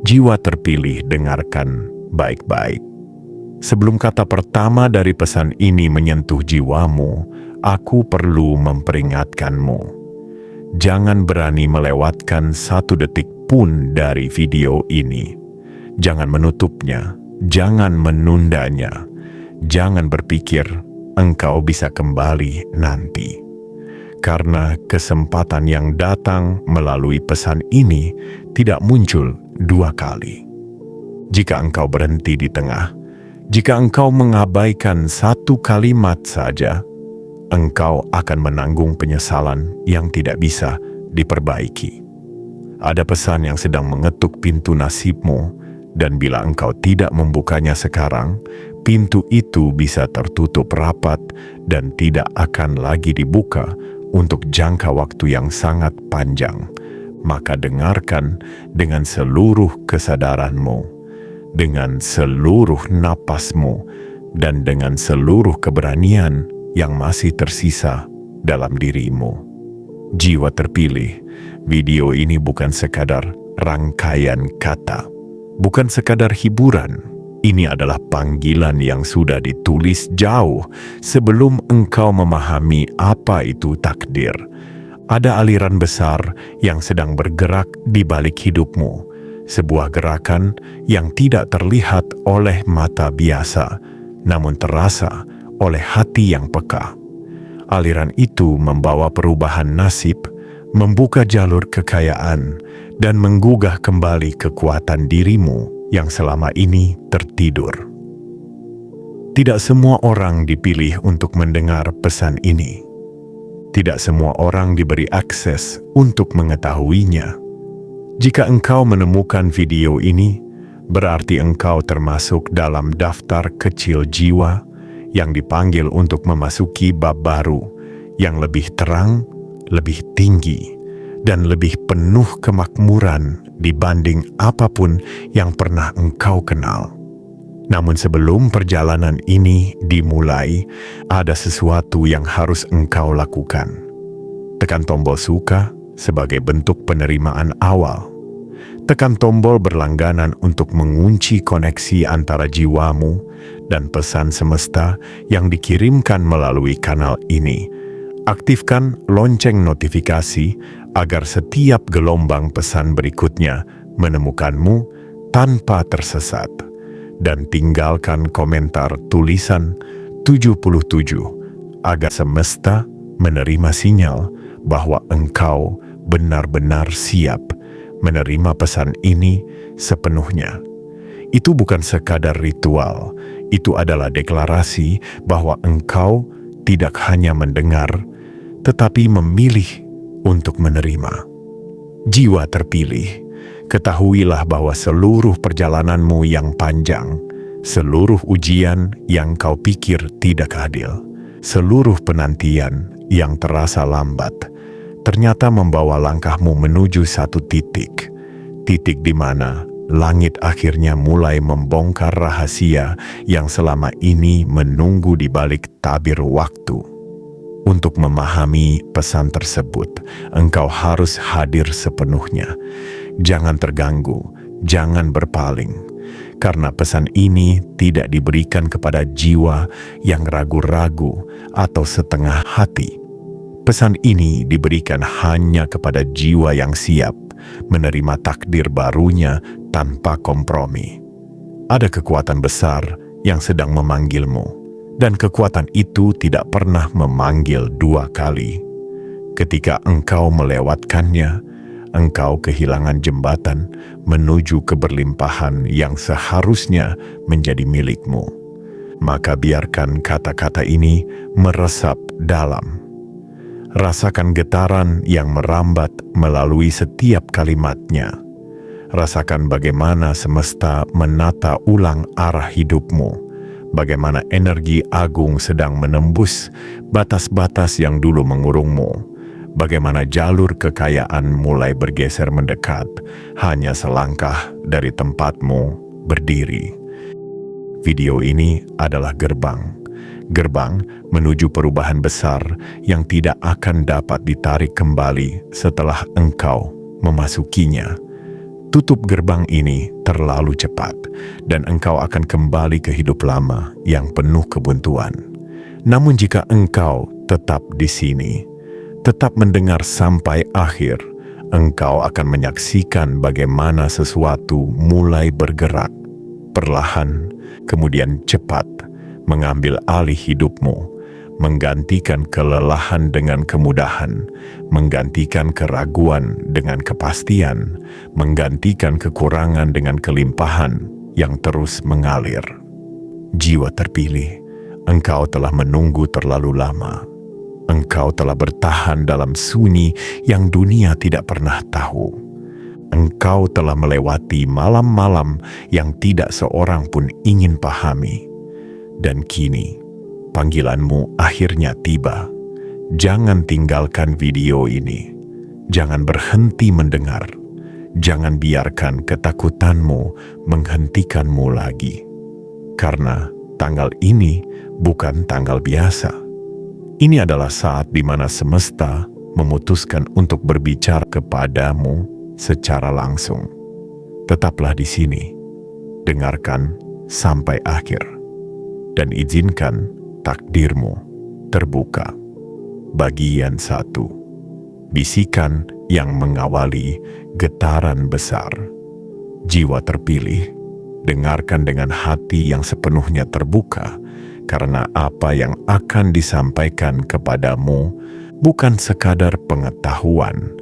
Jiwa terpilih, dengarkan baik-baik. Sebelum kata pertama dari pesan ini menyentuh jiwamu, aku perlu memperingatkanmu. Jangan berani melewatkan 1 detik pun dari video ini. Jangan menutupnya, jangan menundanya. Jangan berpikir engkau bisa kembali nanti. Karena kesempatan yang datang melalui pesan ini tidak muncul 2 kali. Jika engkau berhenti di tengah, jika engkau mengabaikan 1 kalimat saja, engkau akan menanggung penyesalan yang tidak bisa diperbaiki. Ada pesan yang sedang mengetuk pintu nasibmu, dan bila engkau tidak membukanya sekarang, pintu itu bisa tertutup rapat dan tidak akan lagi dibuka untuk jangka waktu yang sangat panjang. Maka dengarkan dengan seluruh kesadaranmu, dengan seluruh napasmu, dan dengan seluruh keberanian yang masih tersisa dalam dirimu. Jiwa terpilih, video ini bukan sekadar rangkaian kata, bukan sekadar hiburan. Ini adalah panggilan yang sudah ditulis jauh sebelum engkau memahami apa itu takdir. Ada aliran besar yang sedang bergerak di balik hidupmu, sebuah gerakan yang tidak terlihat oleh mata biasa, namun terasa oleh hati yang peka. Aliran itu membawa perubahan nasib, membuka jalur kekayaan, dan menggugah kembali kekuatan dirimu yang selama ini tertidur. Tidak semua orang dipilih untuk mendengar pesan ini. Tidak semua orang diberi akses untuk mengetahuinya. Jika engkau menemukan video ini, berarti engkau termasuk dalam daftar kecil jiwa yang dipanggil untuk memasuki bab baru yang lebih terang, lebih tinggi, dan lebih penuh kemakmuran dibanding apapun yang pernah engkau kenal. Namun sebelum perjalanan ini dimulai, ada sesuatu yang harus engkau lakukan. Tekan tombol suka sebagai bentuk penerimaan awal. Tekan tombol berlangganan untuk mengunci koneksi antara jiwamu dan pesan semesta yang dikirimkan melalui kanal ini. Aktifkan lonceng notifikasi agar setiap gelombang pesan berikutnya menemukanmu tanpa tersesat. Dan tinggalkan komentar tulisan 77 agar semesta menerima sinyal bahwa engkau benar-benar siap menerima pesan ini sepenuhnya. Itu bukan sekadar ritual, itu adalah deklarasi bahwa engkau tidak hanya mendengar, tetapi memilih untuk menerima. Jiwa terpilih, ketahuilah bahwa seluruh perjalananmu yang panjang, seluruh ujian yang kau pikir tidak adil, seluruh penantian yang terasa lambat, ternyata membawa langkahmu menuju satu titik di mana langit akhirnya mulai membongkar rahasia yang selama ini menunggu di balik tabir waktu. Untuk memahami pesan tersebut, engkau harus hadir sepenuhnya. Jangan terganggu, jangan berpaling, karena pesan ini tidak diberikan kepada jiwa yang ragu-ragu atau setengah hati. Pesan ini diberikan hanya kepada jiwa yang siap menerima takdir barunya tanpa kompromi. Ada kekuatan besar yang sedang memanggilmu, dan kekuatan itu tidak pernah memanggil 2 kali. Ketika engkau melewatkannya, engkau kehilangan jembatan menuju keberlimpahan yang seharusnya menjadi milikmu. Maka biarkan kata-kata ini meresap dalam. Rasakan getaran yang merambat melalui setiap kalimatnya. Rasakan bagaimana semesta menata ulang arah hidupmu. Bagaimana energi agung sedang menembus batas-batas yang dulu mengurungmu. Bagaimana jalur kekayaan mulai bergeser mendekat, hanya selangkah dari tempatmu berdiri. Video ini adalah gerbang menuju perubahan besar yang tidak akan dapat ditarik kembali setelah engkau memasukinya. tutup gerbang ini terlalu cepat, dan engkau akan kembali ke hidup lama yang penuh kebuntuan. Namun jika engkau tetap di sini, tetap mendengar sampai akhir, engkau akan menyaksikan bagaimana sesuatu mulai bergerak, perlahan, kemudian cepat, mengambil alih hidupmu, menggantikan kelelahan dengan kemudahan, menggantikan keraguan dengan kepastian, menggantikan kekurangan dengan kelimpahan yang terus mengalir. Jiwa terpilih, engkau telah menunggu terlalu lama. Engkau telah bertahan dalam sunyi yang dunia tidak pernah tahu. Engkau telah melewati malam-malam yang tidak seorang pun ingin pahami. Dan kini, panggilanmu akhirnya tiba. Jangan tinggalkan video ini. Jangan berhenti mendengar. Jangan biarkan ketakutanmu menghentikanmu lagi. Karena tanggal ini bukan tanggal biasa. Ini adalah saat di mana semesta memutuskan untuk berbicara kepadamu secara langsung. Tetaplah di sini. Dengarkan sampai akhir. Dan izinkan takdirmu terbuka. Bagian 1. Bisikan yang mengawali getaran besar. Jiwa terpilih, dengarkan dengan hati yang sepenuhnya terbuka, karena apa yang akan disampaikan kepadamu bukan sekadar pengetahuan,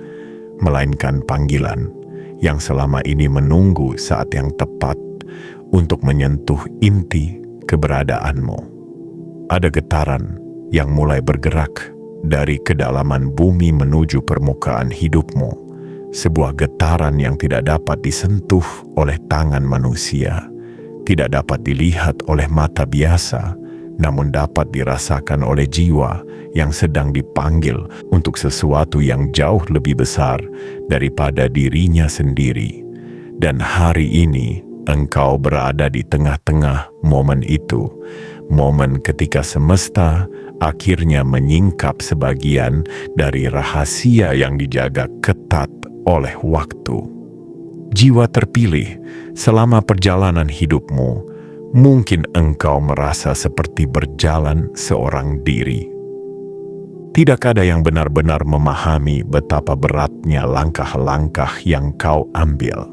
melainkan panggilan yang selama ini menunggu saat yang tepat untuk menyentuh inti keberadaanmu. Ada getaran yang mulai bergerak dari kedalaman bumi menuju permukaan hidupmu. Sebuah getaran yang tidak dapat disentuh oleh tangan manusia, tidak dapat dilihat oleh mata biasa, namun dapat dirasakan oleh jiwa yang sedang dipanggil untuk sesuatu yang jauh lebih besar daripada dirinya sendiri. Dan hari ini, engkau berada di tengah-tengah momen itu, momen ketika semesta akhirnya menyingkap sebagian dari rahasia yang dijaga ketat oleh waktu. Jiwa terpilih, selama perjalanan hidupmu, mungkin engkau merasa seperti berjalan seorang diri. Tidak ada yang benar-benar memahami betapa beratnya langkah-langkah yang kau ambil.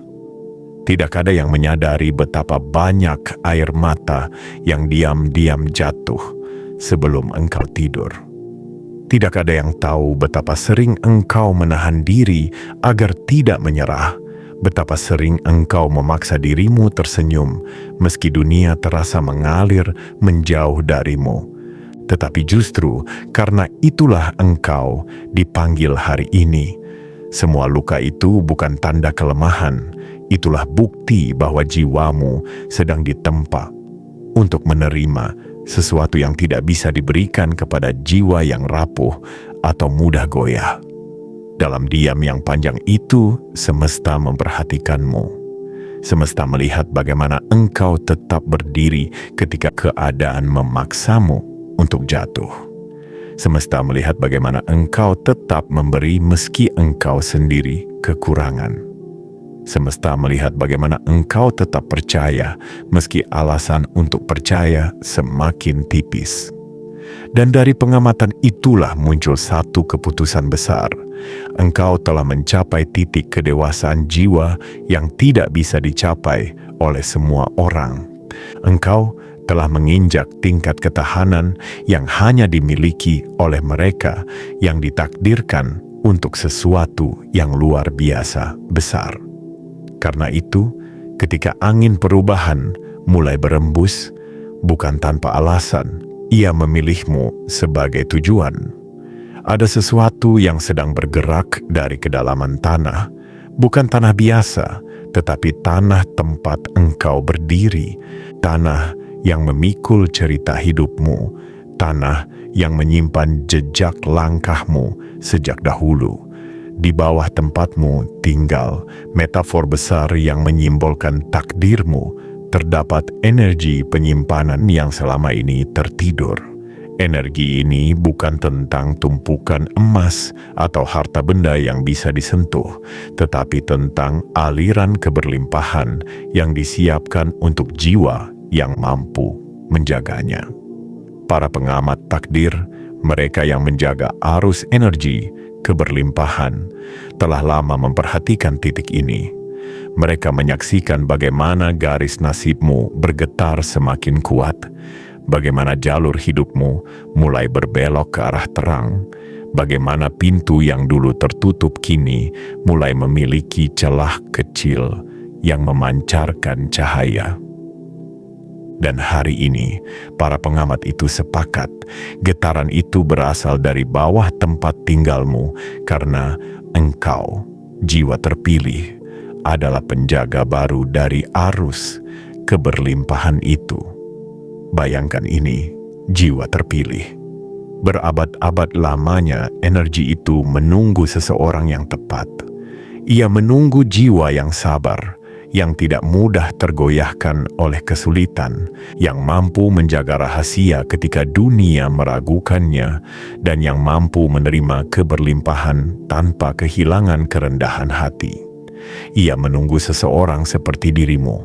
Tidak ada yang menyadari betapa banyak air mata yang diam-diam jatuh sebelum engkau tidur. Tidak ada yang tahu betapa sering engkau menahan diri agar tidak menyerah, betapa sering engkau memaksa dirimu tersenyum meski dunia terasa mengalir menjauh darimu. Tetapi justru karena itulah engkau dipanggil hari ini. Semua luka itu bukan tanda kelemahan, itulah bukti bahwa jiwamu sedang ditempa untuk menerima sesuatu yang tidak bisa diberikan kepada jiwa yang rapuh atau mudah goyah. Dalam diam yang panjang itu, semesta memperhatikanmu. Semesta melihat bagaimana engkau tetap berdiri ketika keadaan memaksamu untuk jatuh. Semesta melihat bagaimana engkau tetap memberi meski engkau sendiri kekurangan. Semesta melihat bagaimana engkau tetap percaya meski alasan untuk percaya semakin tipis. Dan dari pengamatan itulah muncul satu keputusan besar. Engkau telah mencapai titik kedewasaan jiwa yang tidak bisa dicapai oleh semua orang. Engkau telah menginjak tingkat ketahanan yang hanya dimiliki oleh mereka yang ditakdirkan untuk sesuatu yang luar biasa besar. Karena itu, ketika angin perubahan mulai berembus, bukan tanpa alasan, ia memilihmu sebagai tujuan. Ada sesuatu yang sedang bergerak dari kedalaman tanah, bukan tanah biasa, tetapi tanah tempat engkau berdiri, tanah yang memikul cerita hidupmu, tanah yang menyimpan jejak langkahmu sejak dahulu. Di bawah tempatmu tinggal metafor besar yang menyimbolkan takdirmu. Terdapat energi penyimpanan yang selama ini tertidur, Energi ini bukan tentang tumpukan emas atau harta benda yang bisa disentuh, tetapi tentang aliran keberlimpahan yang disiapkan untuk jiwa yang mampu menjaganya. Para pengamat takdir, mereka yang menjaga arus energi keberlimpahan, telah lama memperhatikan titik ini. Mereka menyaksikan bagaimana garis nasibmu bergetar semakin kuat, bagaimana jalur hidupmu mulai berbelok ke arah terang, bagaimana pintu yang dulu tertutup kini mulai memiliki celah kecil yang memancarkan cahaya. Dan hari ini, para pengamat itu sepakat, getaran itu berasal dari bawah tempat tinggalmu karena engkau, jiwa terpilih, adalah penjaga baru dari arus keberlimpahan itu. Bayangkan ini, jiwa terpilih. Berabad-abad lamanya energi itu menunggu seseorang yang tepat. Ia menunggu jiwa yang sabar, yang tidak mudah tergoyahkan oleh kesulitan, yang mampu menjaga rahasia ketika dunia meragukannya, dan yang mampu menerima keberlimpahan tanpa kehilangan kerendahan hati. Ia menunggu seseorang seperti dirimu,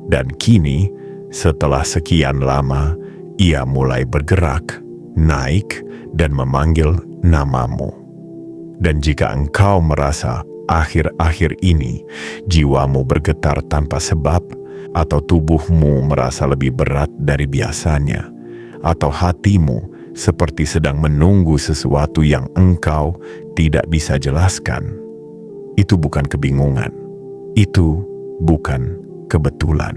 dan kini, setelah sekian lama, ia mulai bergerak, naik, dan memanggil namamu. Dan jika engkau merasa akhir-akhir ini jiwamu bergetar tanpa sebab, atau tubuhmu merasa lebih berat dari biasanya, atau hatimu seperti sedang menunggu sesuatu yang engkau tidak bisa jelaskan, itu bukan kebingungan, itu bukan kebetulan.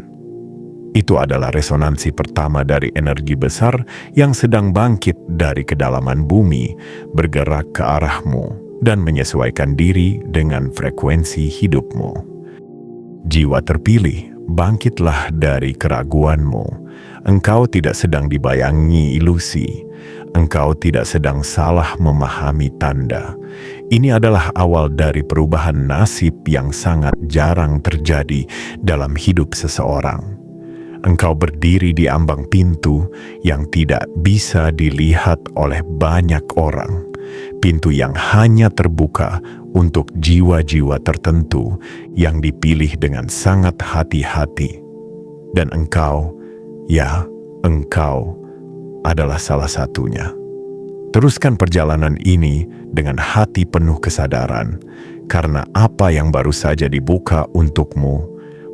Itu adalah resonansi pertama dari energi besar yang sedang bangkit dari kedalaman bumi, bergerak ke arahmu, dan menyesuaikan diri dengan frekuensi hidupmu. Jiwa terpilih, bangkitlah dari keraguanmu. Engkau tidak sedang dibayangi ilusi. Engkau tidak sedang salah memahami tanda. Ini adalah awal dari perubahan nasib yang sangat jarang terjadi dalam hidup seseorang. Engkau berdiri di ambang pintu yang tidak bisa dilihat oleh banyak orang. Pintu yang hanya terbuka untuk jiwa-jiwa tertentu yang dipilih dengan sangat hati-hati. Dan engkau, ya, engkau adalah salah satunya. Teruskan perjalanan ini dengan hati penuh kesadaran, karena apa yang baru saja dibuka untukmu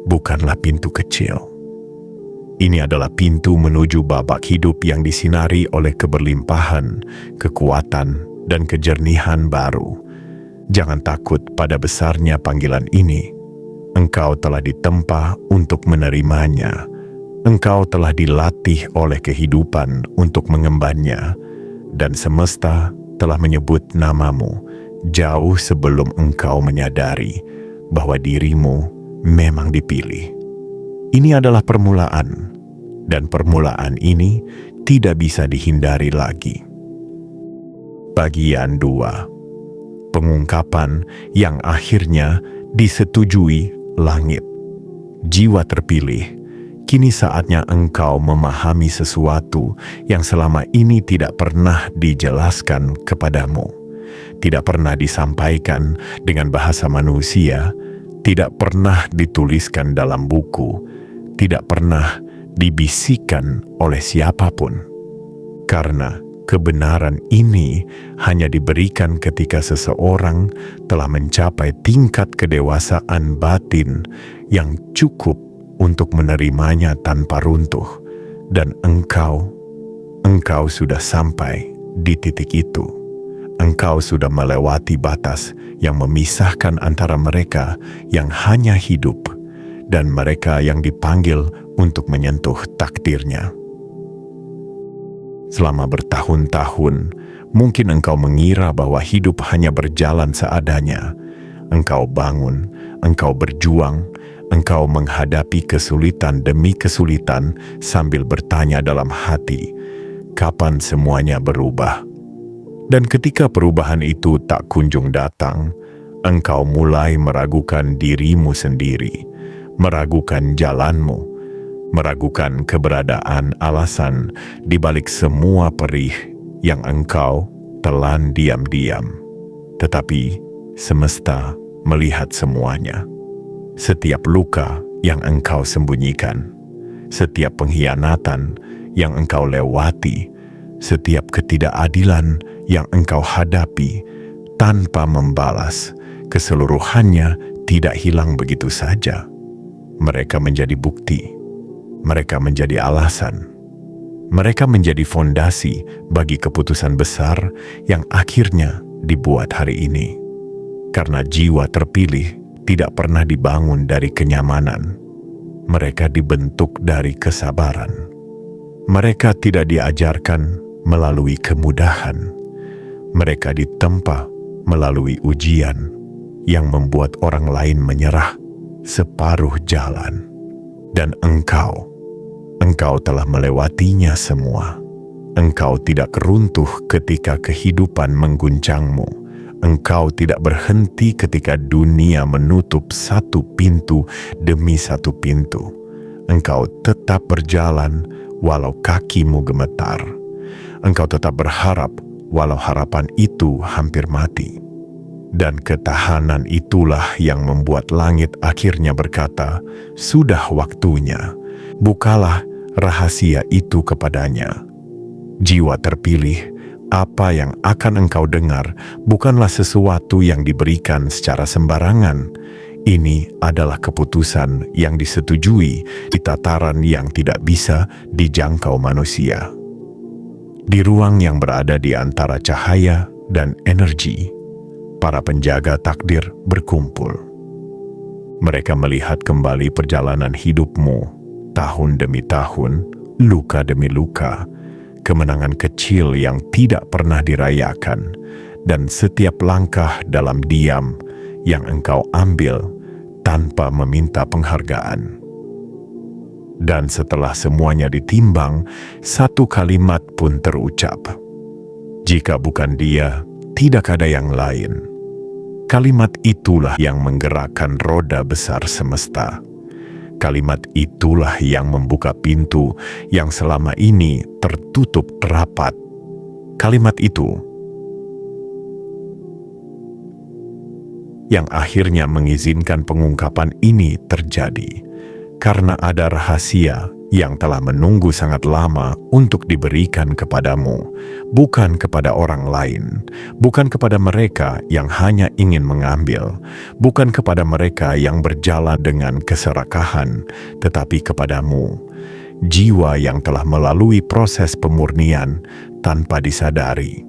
bukanlah pintu kecil. Ini adalah pintu menuju babak hidup yang disinari oleh keberlimpahan, kekuatan, dan kejernihan baru. Jangan takut pada besarnya panggilan ini. Engkau telah ditempa untuk menerimanya. Engkau telah dilatih oleh kehidupan untuk mengembannya, dan semesta telah menyebut namamu jauh sebelum engkau menyadari bahwa dirimu memang dipilih. Ini adalah permulaan, dan permulaan ini tidak bisa dihindari lagi. Bagian 2. Pengungkapan yang akhirnya disetujui langit. Jiwa terpilih, kini saatnya engkau memahami sesuatu yang selama ini tidak pernah dijelaskan kepadamu, tidak pernah disampaikan dengan bahasa manusia, tidak pernah dituliskan dalam buku, tidak pernah dibisikkan oleh siapapun. Karena kebenaran ini hanya diberikan ketika seseorang telah mencapai tingkat kedewasaan batin yang cukup untuk menerimanya tanpa runtuh. Dan engkau sudah sampai di titik itu. Engkau sudah melewati batas yang memisahkan antara mereka yang hanya hidup dan mereka yang dipanggil untuk menyentuh takdirnya. Selama bertahun-tahun, mungkin engkau mengira bahwa hidup hanya berjalan seadanya. Engkau bangun, engkau berjuang, engkau menghadapi kesulitan demi kesulitan sambil bertanya dalam hati, kapan semuanya berubah? Dan ketika perubahan itu tak kunjung datang, engkau mulai meragukan dirimu sendiri, meragukan jalanmu, meragukan keberadaan alasan di balik semua perih yang engkau telan diam-diam. Tetapi semesta melihat semuanya. Setiap luka yang engkau sembunyikan, setiap pengkhianatan yang engkau lewati, setiap ketidakadilan yang engkau hadapi tanpa membalas, keseluruhannya tidak hilang begitu saja. Mereka menjadi bukti, mereka menjadi alasan, mereka menjadi fondasi bagi keputusan besar yang akhirnya dibuat hari ini. Karena jiwa terpilih tidak pernah dibangun dari kenyamanan. Mereka dibentuk dari kesabaran. Mereka tidak diajarkan melalui kemudahan. Mereka ditempa melalui ujian yang membuat orang lain menyerah separuh jalan. Dan engkau telah melewatinya semua. Engkau tidak runtuh ketika kehidupan mengguncangmu. Engkau tidak berhenti ketika dunia menutup satu pintu demi satu pintu. Engkau tetap berjalan walau kakimu gemetar. Engkau tetap berharap walau harapan itu hampir mati. Dan ketahanan itulah yang membuat langit akhirnya berkata, "Sudah waktunya. Bukalah rahasia itu kepadanya." Jiwa terpilih, apa yang akan engkau dengar bukanlah sesuatu yang diberikan secara sembarangan. Ini adalah keputusan yang disetujui di tataran yang tidak bisa dijangkau manusia. Di ruang yang berada di antara cahaya dan energi, para penjaga takdir berkumpul. Mereka melihat kembali perjalanan hidupmu, tahun demi tahun, luka demi luka, kemenangan kecil yang tidak pernah dirayakan, dan setiap langkah dalam diam yang engkau ambil tanpa meminta penghargaan. Dan setelah semuanya ditimbang, satu kalimat pun terucap. Jika bukan dia, tidak ada yang lain. Kalimat itulah yang menggerakkan roda besar semesta. Kalimat itulah yang membuka pintu yang selama ini tertutup rapat. Kalimat itu yang akhirnya mengizinkan pengungkapan ini terjadi. Karena ada rahasia yang telah menunggu sangat lama untuk diberikan kepadamu, bukan kepada orang lain, bukan kepada mereka yang hanya ingin mengambil, bukan kepada mereka yang berjalan dengan keserakahan, tetapi kepadamu, jiwa yang telah melalui proses pemurnian tanpa disadari.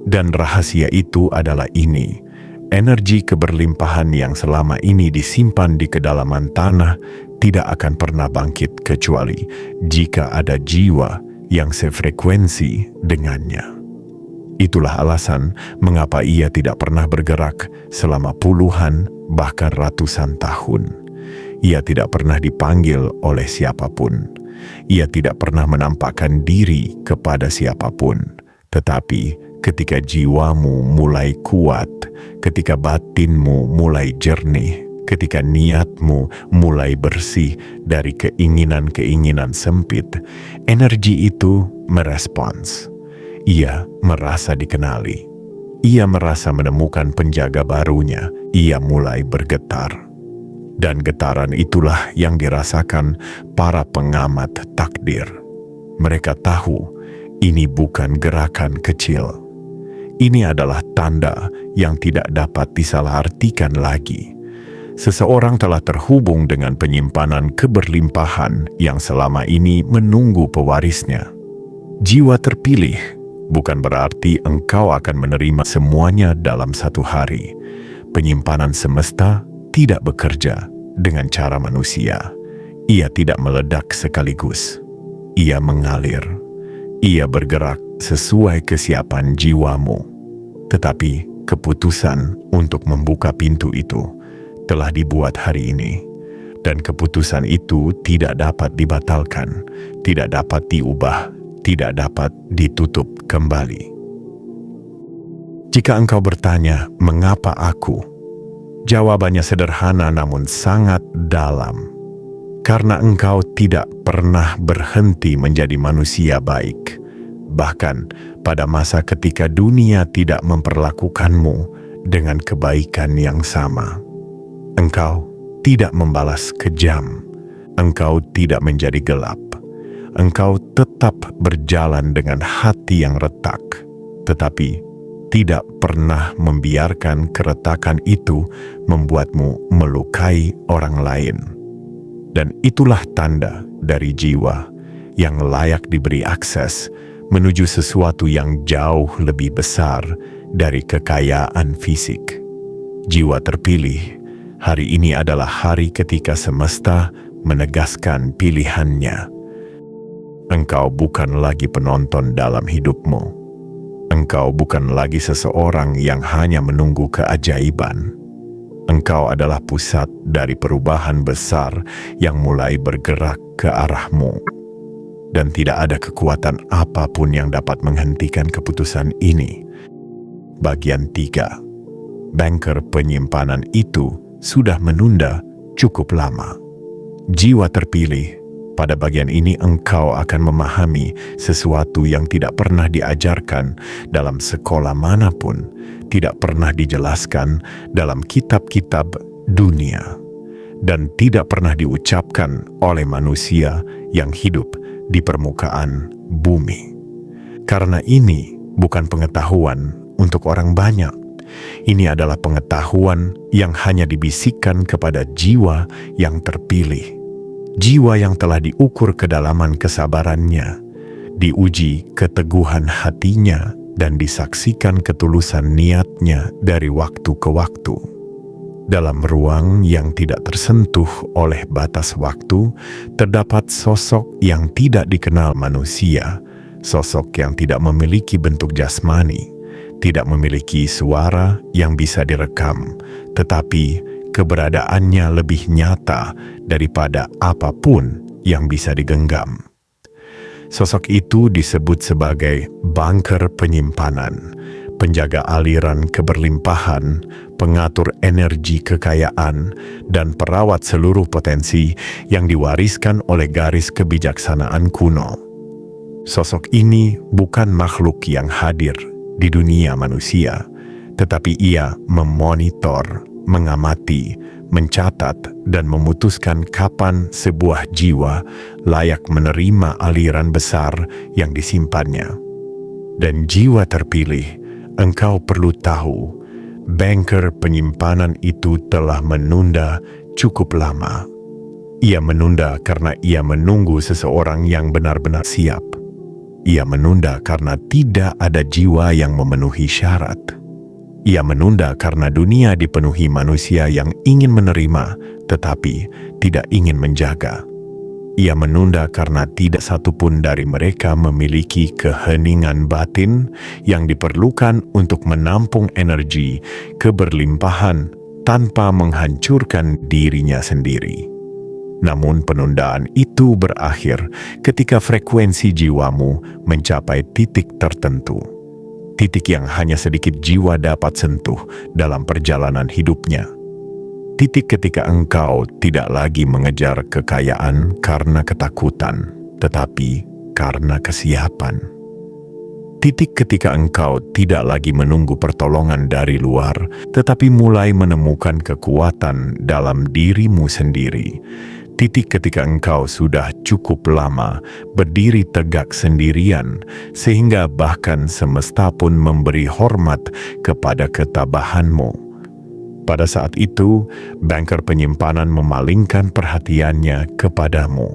Dan rahasia itu adalah ini: energi keberlimpahan yang selama ini disimpan di kedalaman tanah tidak akan pernah bangkit kecuali jika ada jiwa yang sefrekuensi dengannya. Itulah alasan mengapa ia tidak pernah bergerak selama puluhan bahkan ratusan tahun. Ia tidak pernah dipanggil oleh siapapun. Ia tidak pernah menampakkan diri kepada siapapun. Tetapi ketika jiwamu mulai kuat, ketika batinmu mulai jernih, ketika niatmu mulai bersih dari keinginan-keinginan sempit, energi itu merespons. Ia merasa dikenali. Ia merasa menemukan penjaga barunya. Ia mulai bergetar. Dan getaran itulah yang dirasakan para pengamat takdir. Mereka tahu ini bukan gerakan kecil. Ini adalah tanda yang tidak dapat disalahartikan lagi. Seseorang telah terhubung dengan penyimpanan keberlimpahan yang selama ini menunggu pewarisnya. Jiwa terpilih bukan berarti engkau akan menerima semuanya dalam satu hari. Penyimpanan semesta tidak bekerja dengan cara manusia. Ia tidak meledak sekaligus. Ia mengalir. Ia bergerak sesuai kesiapan jiwamu. Tetapi keputusan untuk membuka pintu itu telah dibuat hari ini, dan keputusan itu tidak dapat dibatalkan, tidak dapat diubah, tidak dapat ditutup kembali. Jika engkau bertanya, "Mengapa aku?" Jawabannya sederhana namun sangat dalam. karena engkau tidak pernah berhenti menjadi manusia baik. Bahkan pada masa ketika dunia tidak memperlakukanmu dengan kebaikan yang sama. Engkau tidak membalas kejam. Engkau tidak menjadi gelap. Engkau tetap berjalan dengan hati yang retak, tetapi tidak pernah membiarkan keretakan itu membuatmu melukai orang lain. Dan itulah tanda dari jiwa yang layak diberi akses menuju sesuatu yang jauh lebih besar dari kekayaan fisik. Jiwa terpilih, hari ini adalah hari ketika semesta menegaskan pilihannya. Engkau bukan lagi penonton dalam hidupmu. Engkau bukan lagi seseorang yang hanya menunggu keajaiban. Engkau adalah pusat dari perubahan besar yang mulai bergerak ke arahmu. Dan tidak ada kekuatan apapun yang dapat menghentikan keputusan ini. Bagian 3. Banker penyimpanan itu sudah menunda cukup lama. Jiwa terpilih, pada bagian ini engkau akan memahami sesuatu yang tidak pernah diajarkan dalam sekolah manapun, tidak pernah dijelaskan dalam kitab-kitab dunia, dan tidak pernah diucapkan oleh manusia yang hidup di permukaan bumi. Karena ini bukan pengetahuan untuk orang banyak. Ini adalah pengetahuan yang hanya dibisikkan kepada jiwa yang terpilih. Jiwa yang telah diukur kedalaman kesabarannya, diuji keteguhan hatinya, dan disaksikan ketulusan niatnya dari waktu ke waktu. Dalam ruang yang tidak tersentuh oleh batas waktu, terdapat sosok yang tidak dikenal manusia, sosok yang tidak memiliki bentuk jasmani, tidak memiliki suara yang bisa direkam, tetapi keberadaannya lebih nyata daripada apapun yang bisa digenggam. Sosok itu disebut sebagai banker penyimpanan, penjaga aliran keberlimpahan, pengatur energi kekayaan, dan perawat seluruh potensi yang diwariskan oleh garis kebijaksanaan kuno. Sosok ini bukan makhluk yang hadir di dunia manusia, tetapi ia memonitor, mengamati, mencatat, dan memutuskan kapan sebuah jiwa layak menerima aliran besar yang disimpannya. Dan jiwa terpilih, engkau perlu tahu, banker penyimpanan itu telah menunda cukup lama. Ia menunda karena ia menunggu seseorang yang benar-benar siap. Ia menunda karena tidak ada jiwa yang memenuhi syarat. Ia menunda karena dunia dipenuhi manusia yang ingin menerima, tetapi tidak ingin menjaga. Ia menunda karena tidak satupun dari mereka memiliki keheningan batin yang diperlukan untuk menampung energi keberlimpahan tanpa menghancurkan dirinya sendiri. Namun penundaan itu berakhir ketika frekuensi jiwamu mencapai titik tertentu. Titik yang hanya sedikit jiwa dapat sentuh dalam perjalanan hidupnya. Titik ketika engkau tidak lagi mengejar kekayaan karena ketakutan, tetapi karena kesiapan. Titik ketika engkau tidak lagi menunggu pertolongan dari luar, tetapi mulai menemukan kekuatan dalam dirimu sendiri. Titik ketika engkau sudah cukup lama berdiri tegak sendirian, sehingga bahkan semesta pun memberi hormat kepada ketabahanmu. Pada saat itu, banker penyimpanan memalingkan perhatiannya kepadamu.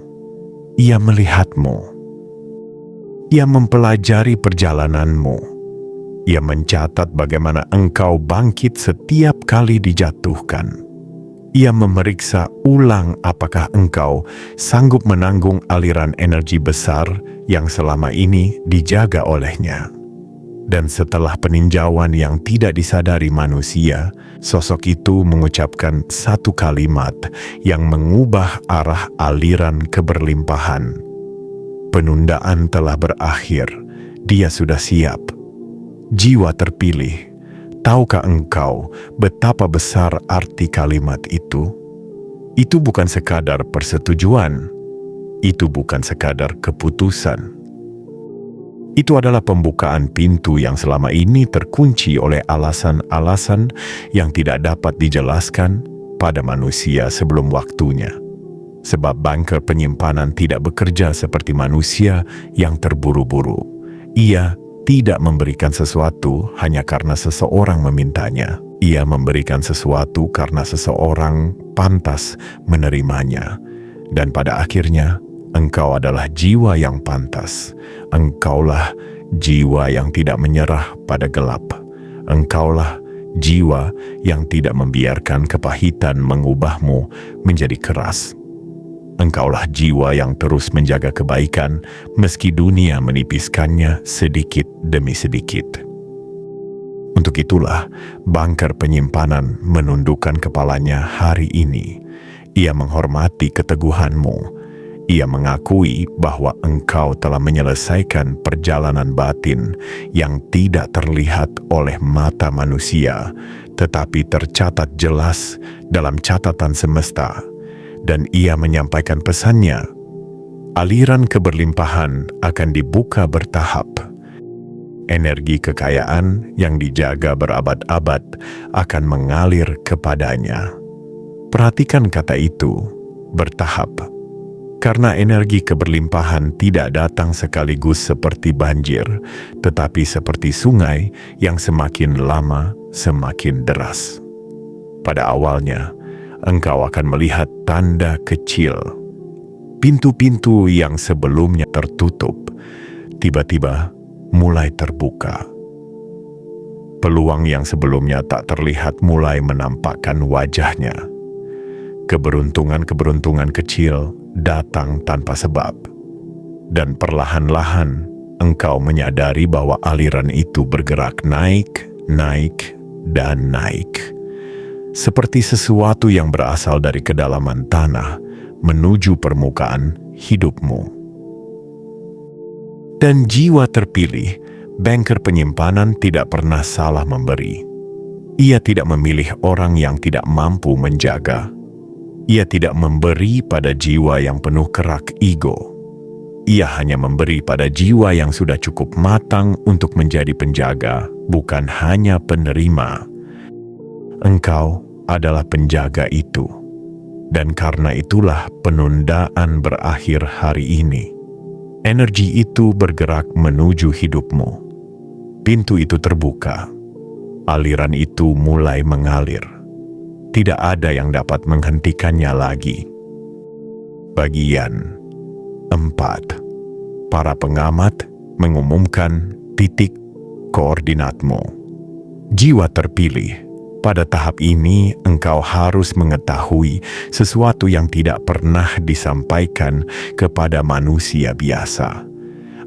Ia melihatmu. Ia mempelajari perjalananmu. Ia mencatat bagaimana engkau bangkit setiap kali dijatuhkan. Ia memeriksa ulang apakah engkau sanggup menanggung aliran energi besar yang selama ini dijaga olehnya. Dan setelah peninjauan yang tidak disadari manusia, sosok itu mengucapkan satu kalimat yang mengubah arah aliran keberlimpahan. Penundaan telah berakhir, dia sudah siap. Jiwa terpilih. Tahukah engkau betapa besar arti kalimat itu? Itu bukan sekadar persetujuan, itu bukan sekadar keputusan. Itu adalah pembukaan pintu yang selama ini terkunci oleh alasan-alasan yang tidak dapat dijelaskan pada manusia sebelum waktunya. Sebab bunker penyimpanan tidak bekerja seperti manusia yang terburu-buru. Ia tidak memberikan sesuatu hanya karena seseorang memintanya. Ia memberikan sesuatu karena seseorang pantas menerimanya. Dan pada akhirnya, engkau adalah jiwa yang pantas. Engkaulah jiwa yang tidak menyerah pada gelap. Engkaulah jiwa yang tidak membiarkan kepahitan mengubahmu menjadi keras. Engkaulah jiwa yang terus menjaga kebaikan meski dunia menipiskannya sedikit demi sedikit. Untuk itulah, bunker penyimpanan menundukkan kepalanya hari ini. Ia menghormati keteguhanmu. Ia mengakui bahwa engkau telah menyelesaikan perjalanan batin yang tidak terlihat oleh mata manusia, tetapi tercatat jelas dalam catatan semesta. Dan ia menyampaikan pesannya, aliran keberlimpahan akan dibuka bertahap. Energi kekayaan yang dijaga berabad-abad akan mengalir kepadanya. Perhatikan kata itu, bertahap. Karena energi keberlimpahan tidak datang sekaligus seperti banjir, tetapi seperti sungai yang semakin lama semakin deras. Pada awalnya, engkau akan melihat tanda kecil. Pintu-pintu yang sebelumnya tertutup, tiba-tiba mulai terbuka. Peluang yang sebelumnya tak terlihat mulai menampakkan wajahnya. Keberuntungan-keberuntungan kecil datang tanpa sebab. Dan perlahan-lahan engkau menyadari bahwa aliran itu bergerak naik, naik, dan naik. Seperti sesuatu yang berasal dari kedalaman tanah menuju permukaan hidupmu. Dan jiwa terpilih, bunker penyimpanan tidak pernah salah memberi. Ia tidak memilih orang yang tidak mampu menjaga. Ia tidak memberi pada jiwa yang penuh kerak ego. Ia hanya memberi pada jiwa yang sudah cukup matang untuk menjadi penjaga, bukan hanya penerima. Engkau adalah penjaga itu. Dan karena itulah penundaan berakhir hari ini. Energi itu bergerak menuju hidupmu. Pintu itu terbuka. Aliran itu mulai mengalir. Tidak ada yang dapat menghentikannya lagi. Bagian 4. Para pengamat mengumumkan titik koordinatmu. Jiwa terpilih. Pada tahap ini, engkau harus mengetahui sesuatu yang tidak pernah disampaikan kepada manusia biasa.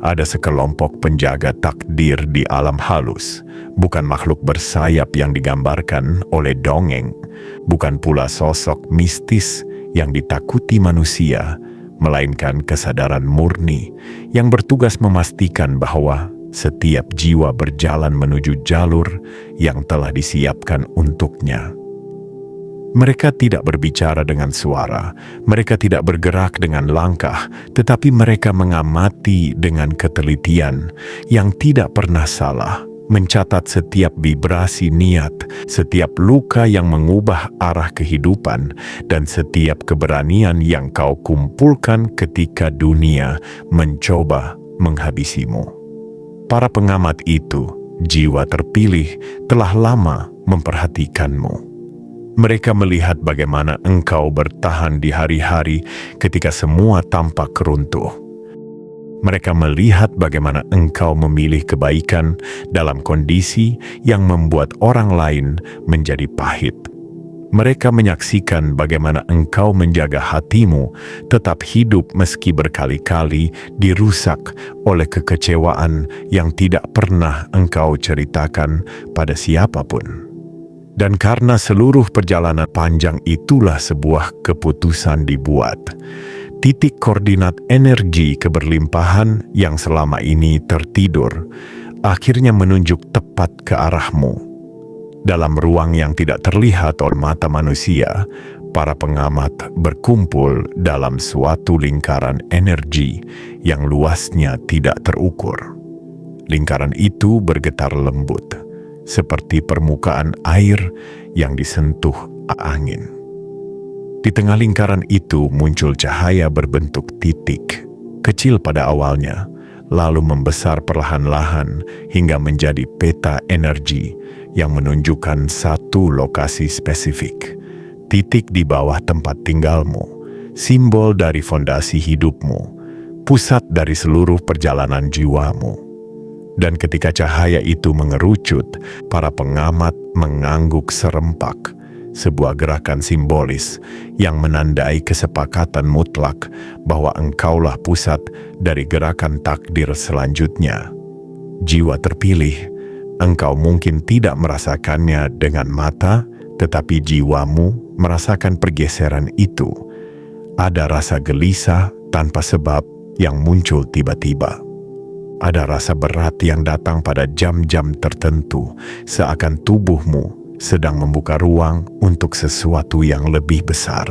Ada sekelompok penjaga takdir di alam halus, bukan makhluk bersayap yang digambarkan oleh dongeng, bukan pula sosok mistis yang ditakuti manusia, melainkan kesadaran murni yang bertugas memastikan bahwa setiap jiwa berjalan menuju jalur yang telah disiapkan untuknya. Mereka tidak berbicara dengan suara, mereka tidak bergerak dengan langkah, tetapi mereka mengamati dengan ketelitian yang tidak pernah salah, mencatat setiap vibrasi niat, setiap luka yang mengubah arah kehidupan, dan setiap keberanian yang kau kumpulkan ketika dunia mencoba menghabisimu. Para pengamat itu, jiwa terpilih, telah lama memperhatikanmu. Mereka melihat bagaimana engkau bertahan di hari-hari ketika semua tampak runtuh. Mereka melihat bagaimana engkau memilih kebaikan dalam kondisi yang membuat orang lain menjadi pahit. Mereka menyaksikan bagaimana engkau menjaga hatimu tetap hidup meski berkali-kali dirusak oleh kekecewaan yang tidak pernah engkau ceritakan pada siapapun. Dan karena seluruh perjalanan panjang itulah sebuah keputusan dibuat. Titik koordinat energi keberlimpahan yang selama ini tertidur akhirnya menunjuk tepat ke arahmu. Dalam ruang yang tidak terlihat oleh mata manusia, para pengamat berkumpul dalam suatu lingkaran energi yang luasnya tidak terukur. Lingkaran itu bergetar lembut, seperti permukaan air yang disentuh angin. Di tengah lingkaran itu muncul cahaya berbentuk titik, kecil pada awalnya, lalu membesar perlahan-lahan hingga menjadi peta energi yang menunjukkan satu lokasi spesifik. Titik di bawah tempat tinggalmu, simbol dari fondasi hidupmu, pusat dari seluruh perjalanan jiwamu. Dan ketika cahaya itu mengerucut, para pengamat mengangguk serempak, sebuah gerakan simbolis yang menandai kesepakatan mutlak bahwa engkaulah pusat dari gerakan takdir selanjutnya. Jiwa terpilih, engkau mungkin tidak merasakannya dengan mata, tetapi jiwamu merasakan pergeseran itu. Ada rasa gelisah tanpa sebab yang muncul tiba-tiba. Ada rasa berat yang datang pada jam-jam tertentu, seakan tubuhmu sedang membuka ruang untuk sesuatu yang lebih besar.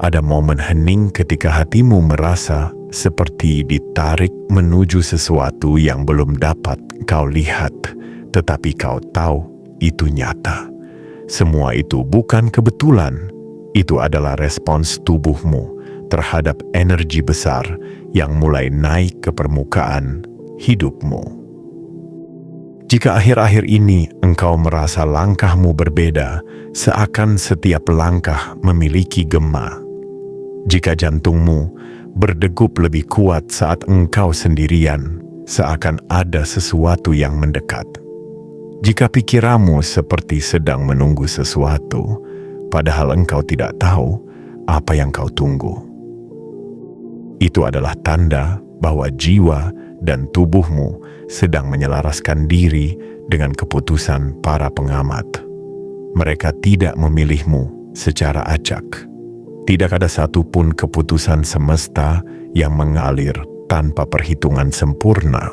Ada momen hening ketika hatimu merasa seperti ditarik menuju sesuatu yang belum dapat kau lihat, tetapi kau tahu itu nyata. Semua itu bukan kebetulan, itu adalah respons tubuhmu terhadap energi besar yang mulai naik ke permukaan hidupmu. Jika akhir-akhir ini engkau merasa langkahmu berbeda, seakan setiap langkah memiliki gema. Jika jantungmu berdegup lebih kuat saat engkau sendirian, seakan ada sesuatu yang mendekat. Jika pikiranmu seperti sedang menunggu sesuatu, padahal engkau tidak tahu apa yang kau tunggu. Itu adalah tanda bahwa jiwa dan tubuhmu sedang menyelaraskan diri dengan keputusan para pengamat. Mereka tidak memilihmu secara acak. Tidak ada satupun keputusan semesta yang mengalir tanpa perhitungan sempurna.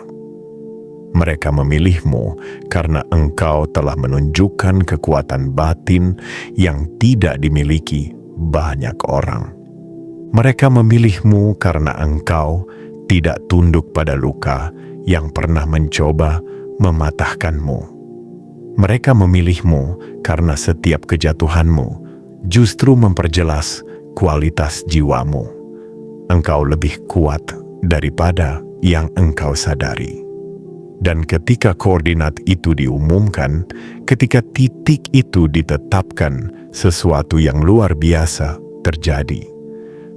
Mereka memilihmu karena engkau telah menunjukkan kekuatan batin yang tidak dimiliki banyak orang. Mereka memilihmu karena engkau tidak tunduk pada luka yang pernah mencoba mematahkanmu. Mereka memilihmu karena setiap kejatuhanmu justru memperjelas kualitas jiwamu. Engkau lebih kuat daripada yang engkau sadari. Dan ketika koordinat itu diumumkan, ketika titik itu ditetapkan, sesuatu yang luar biasa terjadi.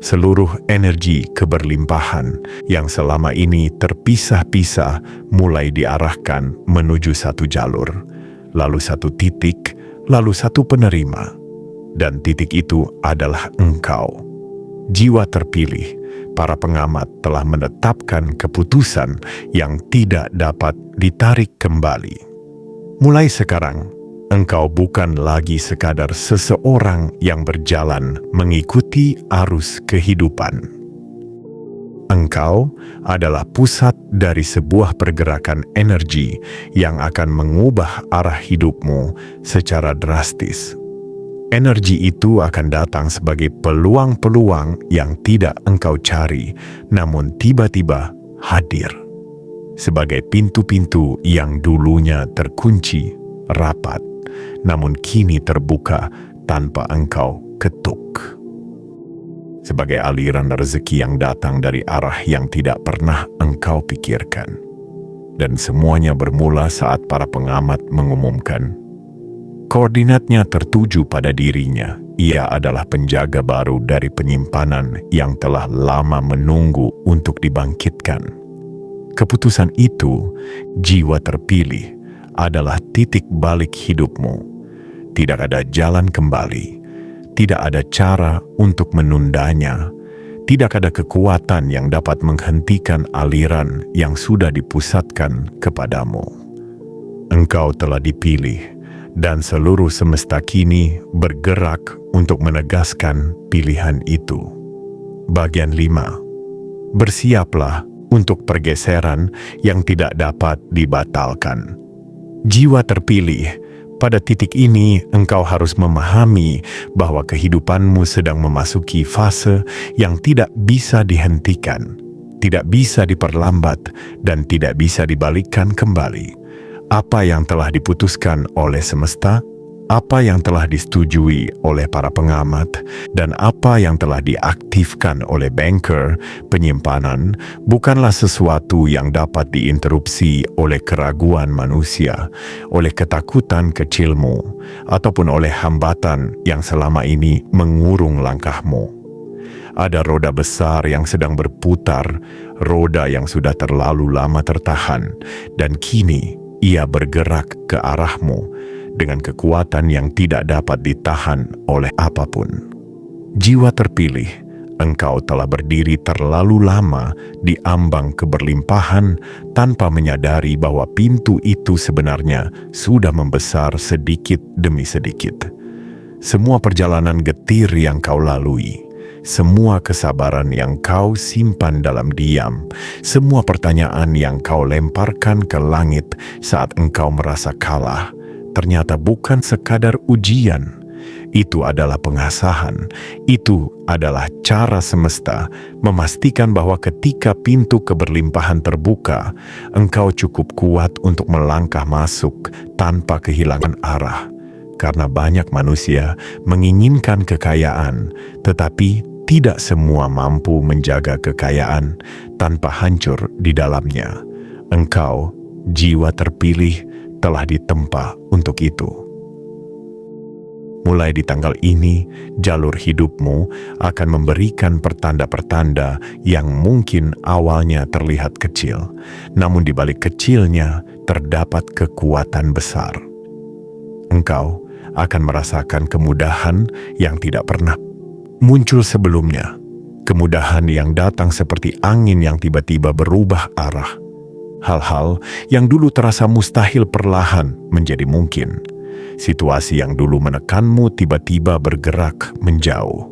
Seluruh energi keberlimpahan yang selama ini terpisah-pisah mulai diarahkan menuju satu jalur, lalu satu titik, lalu satu penerima. Dan titik itu adalah engkau. Jiwa terpilih, para pengamat telah menetapkan keputusan yang tidak dapat ditarik kembali. Mulai sekarang, engkau bukan lagi sekadar seseorang yang berjalan mengikuti arus kehidupan. Engkau adalah pusat dari sebuah pergerakan energi yang akan mengubah arah hidupmu secara drastis. Energi itu akan datang sebagai peluang-peluang yang tidak engkau cari, namun tiba-tiba hadir. Sebagai pintu-pintu yang dulunya terkunci rapat, namun kini terbuka tanpa engkau ketuk. Sebagai aliran rezeki yang datang dari arah yang tidak pernah engkau pikirkan. Dan semuanya bermula saat para pengamat mengumumkan, koordinatnya tertuju pada dirinya. Ia adalah penjaga baru dari penyimpanan yang telah lama menunggu untuk dibangkitkan. Keputusan itu, jiwa terpilih, adalah titik balik hidupmu. Tidak ada jalan kembali, tidak ada cara untuk menundanya, tidak ada kekuatan yang dapat menghentikan aliran yang sudah dipusatkan kepadamu. Engkau telah dipilih, dan seluruh semesta kini bergerak untuk menegaskan pilihan itu. Bagian 5. Bersiaplah untuk pergeseran yang tidak dapat dibatalkan. Jiwa terpilih, Pada titik ini, engkau harus memahami bahwa kehidupanmu sedang memasuki fase yang tidak bisa dihentikan, tidak bisa diperlambat, dan tidak bisa dibalikkan kembali. Apa yang telah diputuskan oleh semesta, apa yang telah disetujui oleh para pengamat, dan apa yang telah diaktifkan oleh banker penyimpanan bukanlah sesuatu yang dapat diinterupsi oleh keraguan manusia, oleh ketakutan kecilmu, ataupun oleh hambatan yang selama ini mengurung langkahmu. Ada roda besar yang sedang berputar, roda yang sudah terlalu lama tertahan, dan kini ia bergerak ke arahmu dengan kekuatan yang tidak dapat ditahan oleh apapun. Jiwa terpilih, engkau telah berdiri terlalu lama di ambang keberlimpahan tanpa menyadari bahwa pintu itu sebenarnya sudah membesar sedikit demi sedikit. Semua perjalanan getir yang kau lalui, semua kesabaran yang kau simpan dalam diam, semua pertanyaan yang kau lemparkan ke langit saat engkau merasa kalah, ternyata bukan sekadar ujian. Itu adalah pengasahan. Itu adalah cara semesta memastikan bahwa ketika pintu keberlimpahan terbuka, engkau cukup kuat untuk melangkah masuk tanpa kehilangan arah. Karena banyak manusia menginginkan kekayaan, tetapi tidak semua mampu menjaga kekayaan tanpa hancur di dalamnya. Engkau, jiwa terpilih, telah ditempa untuk itu. Mulai di tanggal ini, jalur hidupmu akan memberikan pertanda-pertanda yang mungkin awalnya terlihat kecil, namun di balik kecilnya terdapat kekuatan besar. Engkau akan merasakan kemudahan yang tidak pernah muncul sebelumnya, kemudahan yang datang seperti angin yang tiba-tiba berubah arah. Hal-hal yang dulu terasa mustahil perlahan menjadi mungkin. Situasi yang dulu menekanmu tiba-tiba bergerak menjauh.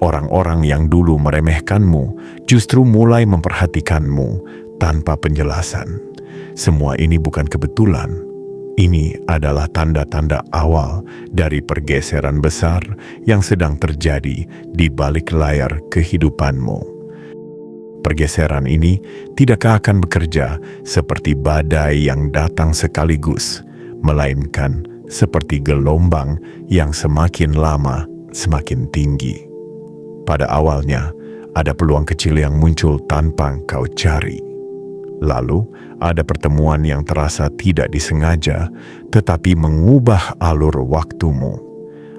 Orang-orang yang dulu meremehkanmu justru mulai memperhatikanmu tanpa penjelasan. Semua ini bukan kebetulan. Ini adalah tanda-tanda awal dari pergeseran besar yang sedang terjadi di balik layar kehidupanmu. Pergeseran ini tidak akan bekerja seperti badai yang datang sekaligus, melainkan seperti gelombang yang semakin lama semakin tinggi. Pada awalnya, ada peluang kecil yang muncul tanpa kau cari. Lalu, ada pertemuan yang terasa tidak disengaja, tetapi mengubah alur waktumu.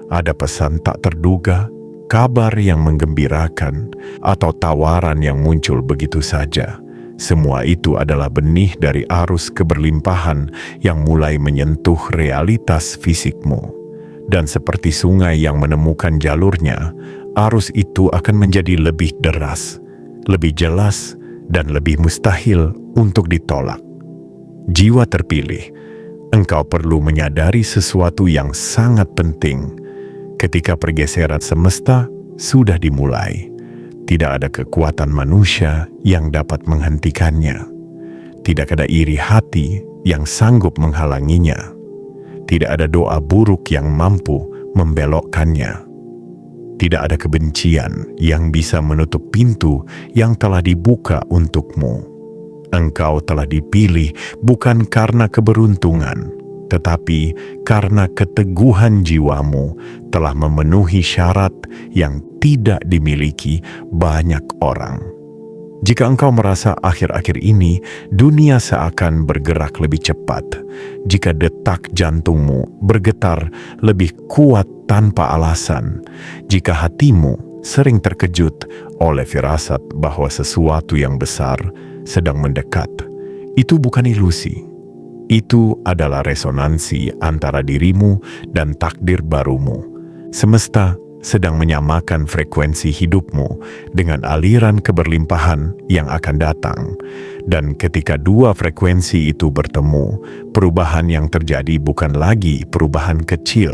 Ada pesan tak terduga, kabar yang menggembirakan, atau tawaran yang muncul begitu saja. Semua itu adalah benih dari arus keberlimpahan yang mulai menyentuh realitas fisikmu. Dan seperti sungai yang menemukan jalurnya, arus itu akan menjadi lebih deras, lebih jelas, dan lebih mustahil untuk ditolak. Jiwa terpilih, engkau perlu menyadari sesuatu yang sangat penting. Ketika pergeseran semesta sudah dimulai, tidak ada kekuatan manusia yang dapat menghentikannya. Tidak ada iri hati yang sanggup menghalanginya. Tidak ada doa buruk yang mampu membelokkannya. Tidak ada kebencian yang bisa menutup pintu yang telah dibuka untukmu. Engkau telah dipilih bukan karena keberuntungan, tetapi karena keteguhan jiwamu telah memenuhi syarat yang tidak dimiliki banyak orang. Jika engkau merasa akhir-akhir ini dunia seakan bergerak lebih cepat, jika detak jantungmu bergetar lebih kuat tanpa alasan, jika hatimu sering terkejut oleh firasat bahwa sesuatu yang besar sedang mendekat, itu bukan ilusi. Itu adalah resonansi antara dirimu dan takdir barumu. Semesta sedang menyamakan frekuensi hidupmu dengan aliran keberlimpahan yang akan datang. Dan ketika dua frekuensi itu bertemu, perubahan yang terjadi bukan lagi perubahan kecil,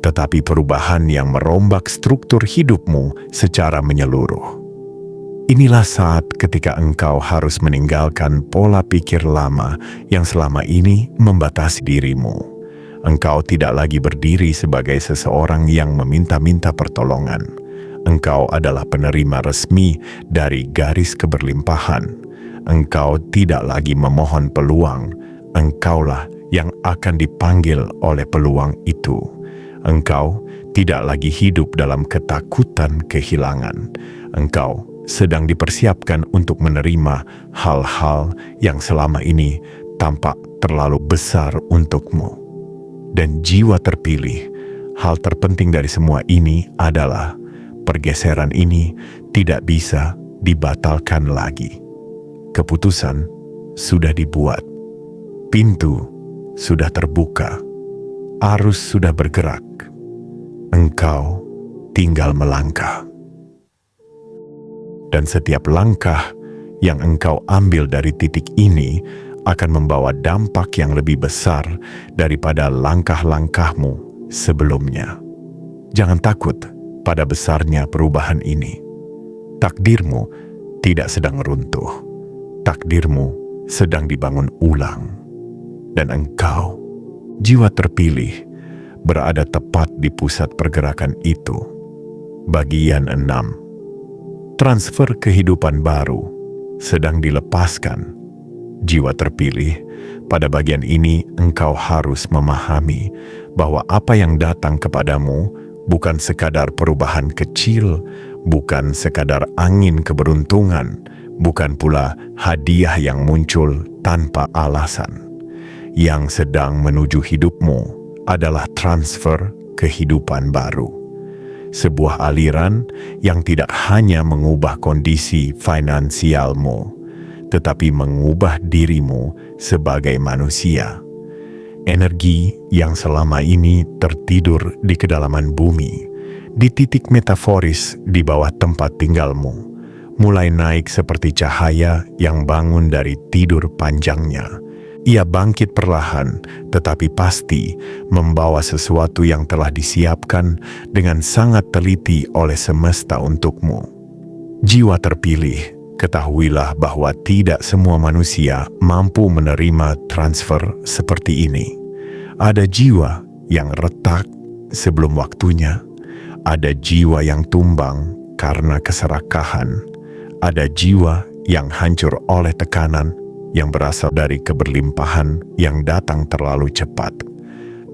tetapi perubahan yang merombak struktur hidupmu secara menyeluruh. Inilah saat ketika engkau harus meninggalkan pola pikir lama yang selama ini membatasi dirimu. Engkau tidak lagi berdiri sebagai seseorang yang meminta-minta pertolongan. Engkau adalah penerima resmi dari garis keberlimpahan. Engkau tidak lagi memohon peluang. Engkaulah yang akan dipanggil oleh peluang itu. Engkau tidak lagi hidup dalam ketakutan kehilangan. Engkau sedang dipersiapkan untuk menerima hal-hal yang selama ini tampak terlalu besar untukmu. Dan jiwa terpilih, hal terpenting dari semua ini adalah pergeseran ini tidak bisa dibatalkan lagi. Keputusan sudah dibuat, pintu sudah terbuka, arus sudah bergerak. Engkau tinggal melangkah. Dan setiap langkah yang engkau ambil dari titik ini akan membawa dampak yang lebih besar daripada langkah-langkahmu sebelumnya. Jangan takut pada besarnya perubahan ini. Takdirmu tidak sedang runtuh. Takdirmu sedang dibangun ulang. Dan engkau, jiwa terpilih, berada tepat di pusat pergerakan itu. Bagian 6. Transfer kehidupan baru sedang dilepaskan. Jiwa terpilih, pada bagian ini engkau harus memahami bahwa apa yang datang kepadamu bukan sekadar perubahan kecil, bukan sekadar angin keberuntungan, bukan pula hadiah yang muncul tanpa alasan. Yang sedang menuju hidupmu adalah transfer kehidupan baru. Sebuah aliran yang tidak hanya mengubah kondisi finansialmu, tetapi mengubah dirimu sebagai manusia. Energi yang selama ini tertidur di kedalaman bumi, di titik metaforis di bawah tempat tinggalmu, mulai naik seperti cahaya yang bangun dari tidur panjangnya. Ia bangkit perlahan, tetapi pasti membawa sesuatu yang telah disiapkan dengan sangat teliti oleh semesta untukmu. Jiwa terpilih, ketahuilah bahwa tidak semua manusia mampu menerima transfer seperti ini. Ada jiwa yang retak sebelum waktunya, ada jiwa yang tumbang karena keserakahan, ada jiwa yang hancur oleh tekanan yang berasal dari keberlimpahan yang datang terlalu cepat.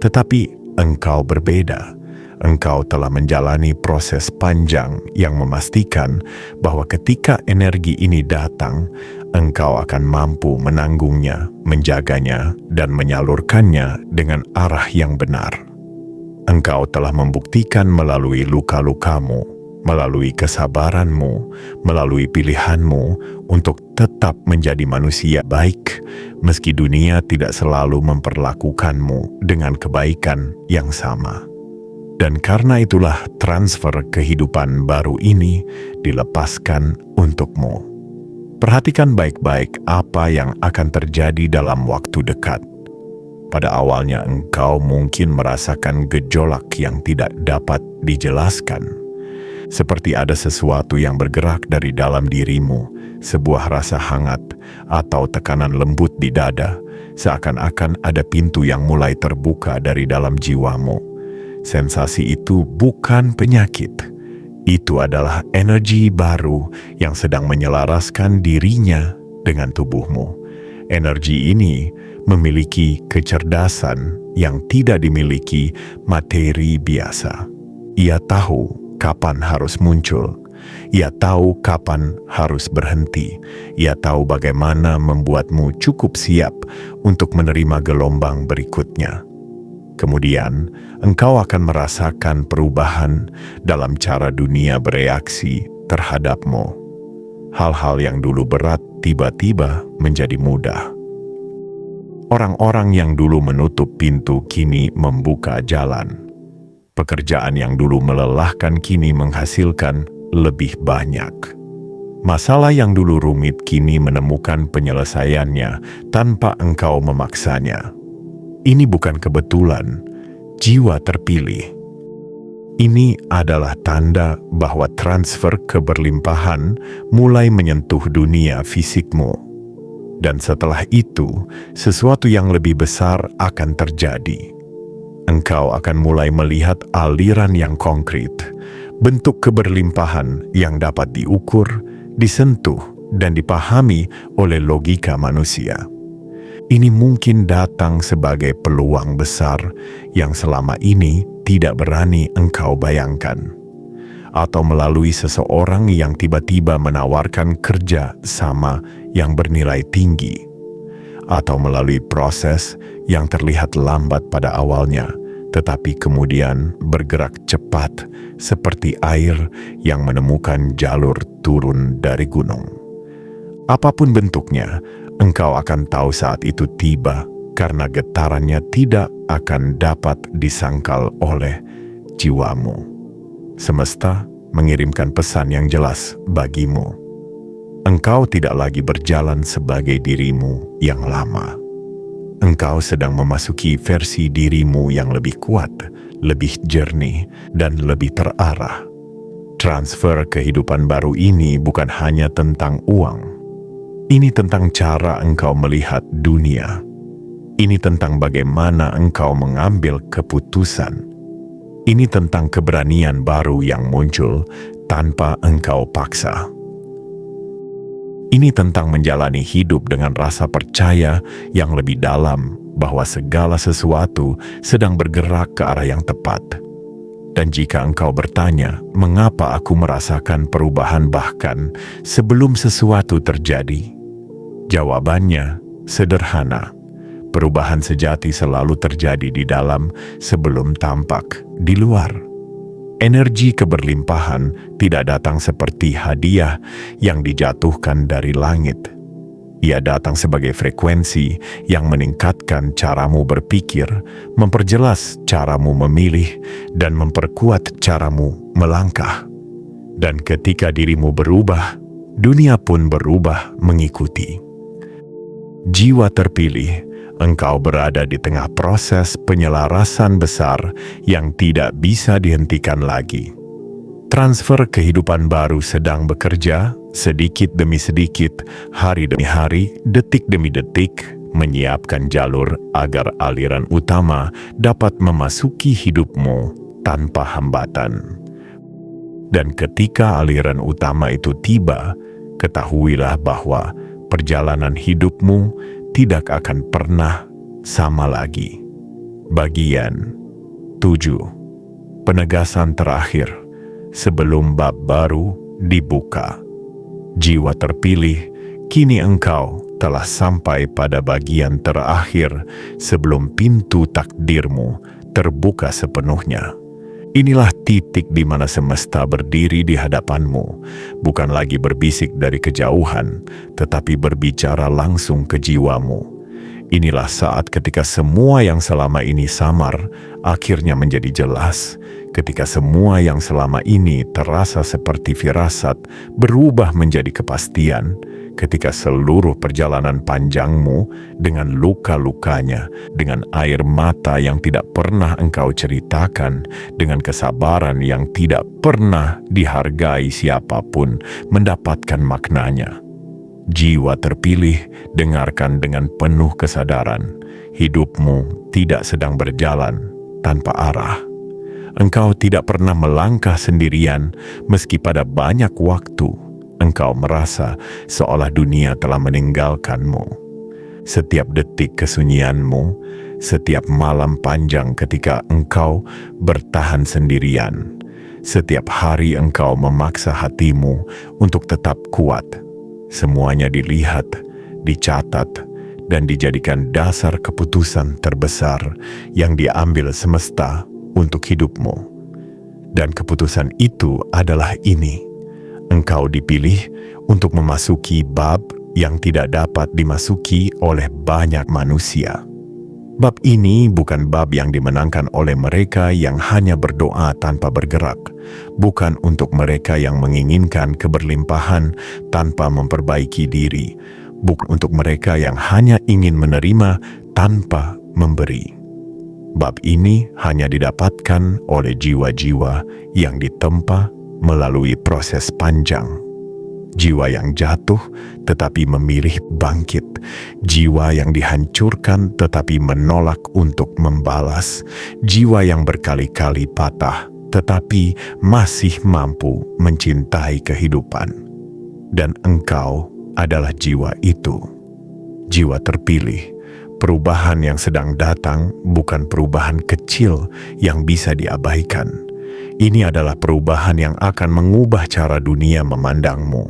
Tetapi engkau berbeda. Engkau telah menjalani proses panjang yang memastikan bahwa ketika energi ini datang, engkau akan mampu menanggungnya, menjaganya, dan menyalurkannya dengan arah yang benar. Engkau telah membuktikan melalui luka-lukamu, melalui kesabaranmu, melalui pilihanmu untuk tetap menjadi manusia baik, meski dunia tidak selalu memperlakukanmu dengan kebaikan yang sama. Dan karena itulah transfer kehidupan baru ini dilepaskan untukmu. Perhatikan baik-baik apa yang akan terjadi dalam waktu dekat. Pada awalnya engkau mungkin merasakan gejolak yang tidak dapat dijelaskan. Seperti ada sesuatu yang bergerak dari dalam dirimu, sebuah rasa hangat atau tekanan lembut di dada, seakan-akan ada pintu yang mulai terbuka dari dalam jiwamu. Sensasi itu bukan penyakit. Itu adalah energi baru yang sedang menyelaraskan dirinya dengan tubuhmu. Energi ini memiliki kecerdasan yang tidak dimiliki materi biasa. Ia tahu kapan harus muncul. Ia tahu kapan harus berhenti. Ia tahu bagaimana membuatmu cukup siap untuk menerima gelombang berikutnya. Kemudian, engkau akan merasakan perubahan dalam cara dunia bereaksi terhadapmu. Hal-hal yang dulu berat tiba-tiba menjadi mudah. Orang-orang yang dulu menutup pintu kini membuka jalan. Pekerjaan yang dulu melelahkan kini menghasilkan lebih banyak. Masalah yang dulu rumit kini menemukan penyelesaiannya tanpa engkau memaksanya. Ini bukan kebetulan, jiwa terpilih. Ini adalah tanda bahwa transfer keberlimpahan mulai menyentuh dunia fisikmu. Dan setelah itu, sesuatu yang lebih besar akan terjadi. engkau akan mulai melihat aliran yang konkret, bentuk keberlimpahan yang dapat diukur, disentuh, dan dipahami oleh logika manusia. Ini mungkin datang sebagai peluang besar yang selama ini tidak berani engkau bayangkan, atau melalui seseorang yang tiba-tiba menawarkan kerja sama yang bernilai tinggi, atau melalui proses yang terlihat lambat pada awalnya, tetapi kemudian bergerak cepat seperti air yang menemukan jalur turun dari gunung. Apapun bentuknya, engkau akan tahu saat itu tiba karena getarannya tidak akan dapat disangkal oleh jiwamu. Semesta mengirimkan pesan yang jelas bagimu. Engkau tidak lagi berjalan sebagai dirimu yang lama. Engkau sedang memasuki versi dirimu yang lebih kuat, lebih jernih, dan lebih terarah. Transfer kehidupan baru ini bukan hanya tentang uang. Ini tentang cara engkau melihat dunia. Ini tentang bagaimana engkau mengambil keputusan. Ini tentang keberanian baru yang muncul tanpa engkau paksa. Ini tentang menjalani hidup dengan rasa percaya yang lebih dalam bahwa segala sesuatu sedang bergerak ke arah yang tepat. Dan jika engkau bertanya, mengapa aku merasakan perubahan bahkan sebelum sesuatu terjadi? Jawabannya sederhana. Perubahan sejati selalu terjadi di dalam sebelum tampak di luar. Energi keberlimpahan tidak datang seperti hadiah yang dijatuhkan dari langit. Ia datang sebagai frekuensi yang meningkatkan caramu berpikir, memperjelas caramu memilih, dan memperkuat caramu melangkah. Dan ketika dirimu berubah, dunia pun berubah mengikuti. Jiwa terpilih, engkau berada di tengah proses penyelarasan besar yang tidak bisa dihentikan lagi. Transfer kehidupan baru sedang bekerja, sedikit demi sedikit, hari demi hari, detik demi detik, menyiapkan jalur agar aliran utama dapat memasuki hidupmu tanpa hambatan. Dan ketika aliran utama itu tiba, ketahuilah bahwa perjalanan hidupmu tidak akan pernah sama lagi. Bagian 7. Penegasan terakhir sebelum bab baru dibuka. Jiwa terpilih, kini engkau telah sampai pada bagian terakhir sebelum pintu takdirmu terbuka sepenuhnya. Inilah titik di mana semesta berdiri di hadapanmu, bukan lagi berbisik dari kejauhan, tetapi berbicara langsung ke jiwamu. Inilah saat ketika semua yang selama ini samar, akhirnya menjadi jelas. Ketika semua yang selama ini terasa seperti firasat, berubah menjadi kepastian. Ketika seluruh perjalanan panjangmu dengan luka-lukanya, dengan air mata yang tidak pernah engkau ceritakan, dengan kesabaran yang tidak pernah dihargai siapapun, mendapatkan maknanya. Jiwa terpilih, dengarkan dengan penuh kesadaran. Hidupmu tidak sedang berjalan tanpa arah. Engkau tidak pernah melangkah sendirian, meski pada banyak waktu engkau merasa seolah dunia telah meninggalkanmu. Setiap detik kesunyianmu, setiap malam panjang ketika engkau bertahan sendirian, setiap hari engkau memaksa hatimu untuk tetap kuat, semuanya dilihat, dicatat, dan dijadikan dasar keputusan terbesar yang diambil semesta untuk hidupmu. Dan keputusan itu adalah ini. Engkau dipilih untuk memasuki bab yang tidak dapat dimasuki oleh banyak manusia. Bab ini bukan bab yang dimenangkan oleh mereka yang hanya berdoa tanpa bergerak, bukan untuk mereka yang menginginkan keberlimpahan tanpa memperbaiki diri, bukan untuk mereka yang hanya ingin menerima tanpa memberi. Bab ini hanya didapatkan oleh jiwa-jiwa yang ditempa melalui proses panjang. jiwa yang jatuh tetapi memilih bangkit, jiwa yang dihancurkan tetapi menolak untuk membalas, jiwa yang berkali-kali patah tetapi masih mampu mencintai kehidupan. Dan engkau adalah jiwa itu, jiwa terpilih. Perubahan yang sedang datang bukan perubahan kecil yang bisa diabaikan. Ini adalah perubahan yang akan mengubah cara dunia memandangmu,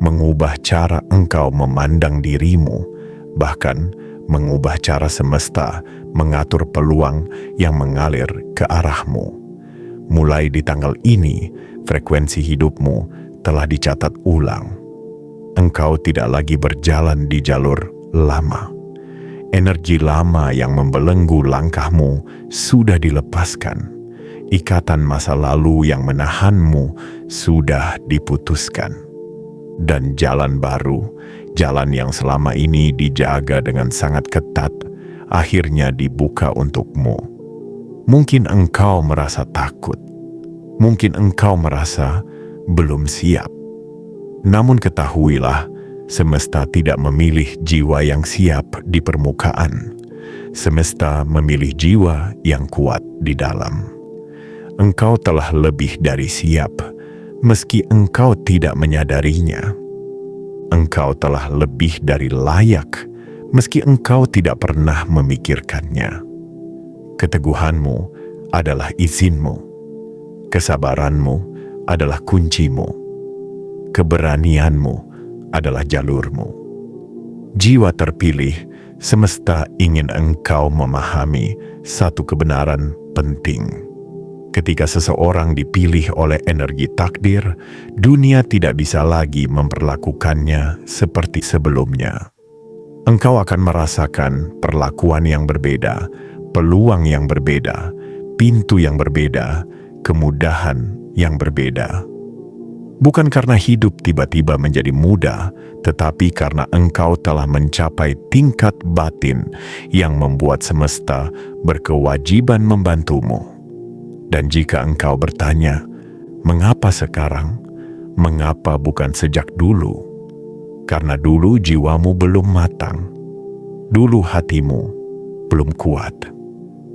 mengubah cara engkau memandang dirimu, bahkan mengubah cara semesta mengatur peluang yang mengalir ke arahmu. Mulai di tanggal ini, frekuensi hidupmu telah dicatat ulang. Engkau tidak lagi berjalan di jalur lama. Energi lama yang membelenggu langkahmu sudah dilepaskan. Ikatan masa lalu yang menahanmu sudah diputuskan. Dan jalan baru, jalan yang selama ini dijaga dengan sangat ketat, akhirnya dibuka untukmu. Mungkin engkau merasa takut. Mungkin engkau merasa belum siap. Namun ketahuilah, semesta tidak memilih jiwa yang siap di permukaan. Semesta memilih jiwa yang kuat di dalam. Engkau telah lebih dari siap, meski engkau tidak menyadarinya. Engkau telah lebih dari layak, meski engkau tidak pernah memikirkannya. Keteguhanmu adalah izinmu. Kesabaranmu adalah kuncimu. Keberanianmu adalah jalurmu. Jiwa terpilih, semesta ingin engkau memahami satu kebenaran penting. Ketika seseorang dipilih oleh energi takdir, dunia tidak bisa lagi memperlakukannya seperti sebelumnya. Engkau akan merasakan perlakuan yang berbeda, peluang yang berbeda, pintu yang berbeda, kemudahan yang berbeda. Bukan karena hidup tiba-tiba menjadi mudah, tetapi karena engkau telah mencapai tingkat batin yang membuat semesta berkewajiban membantumu. Dan jika engkau bertanya, mengapa sekarang? Mengapa bukan sejak dulu? Karena dulu jiwamu belum matang. Dulu hatimu belum kuat.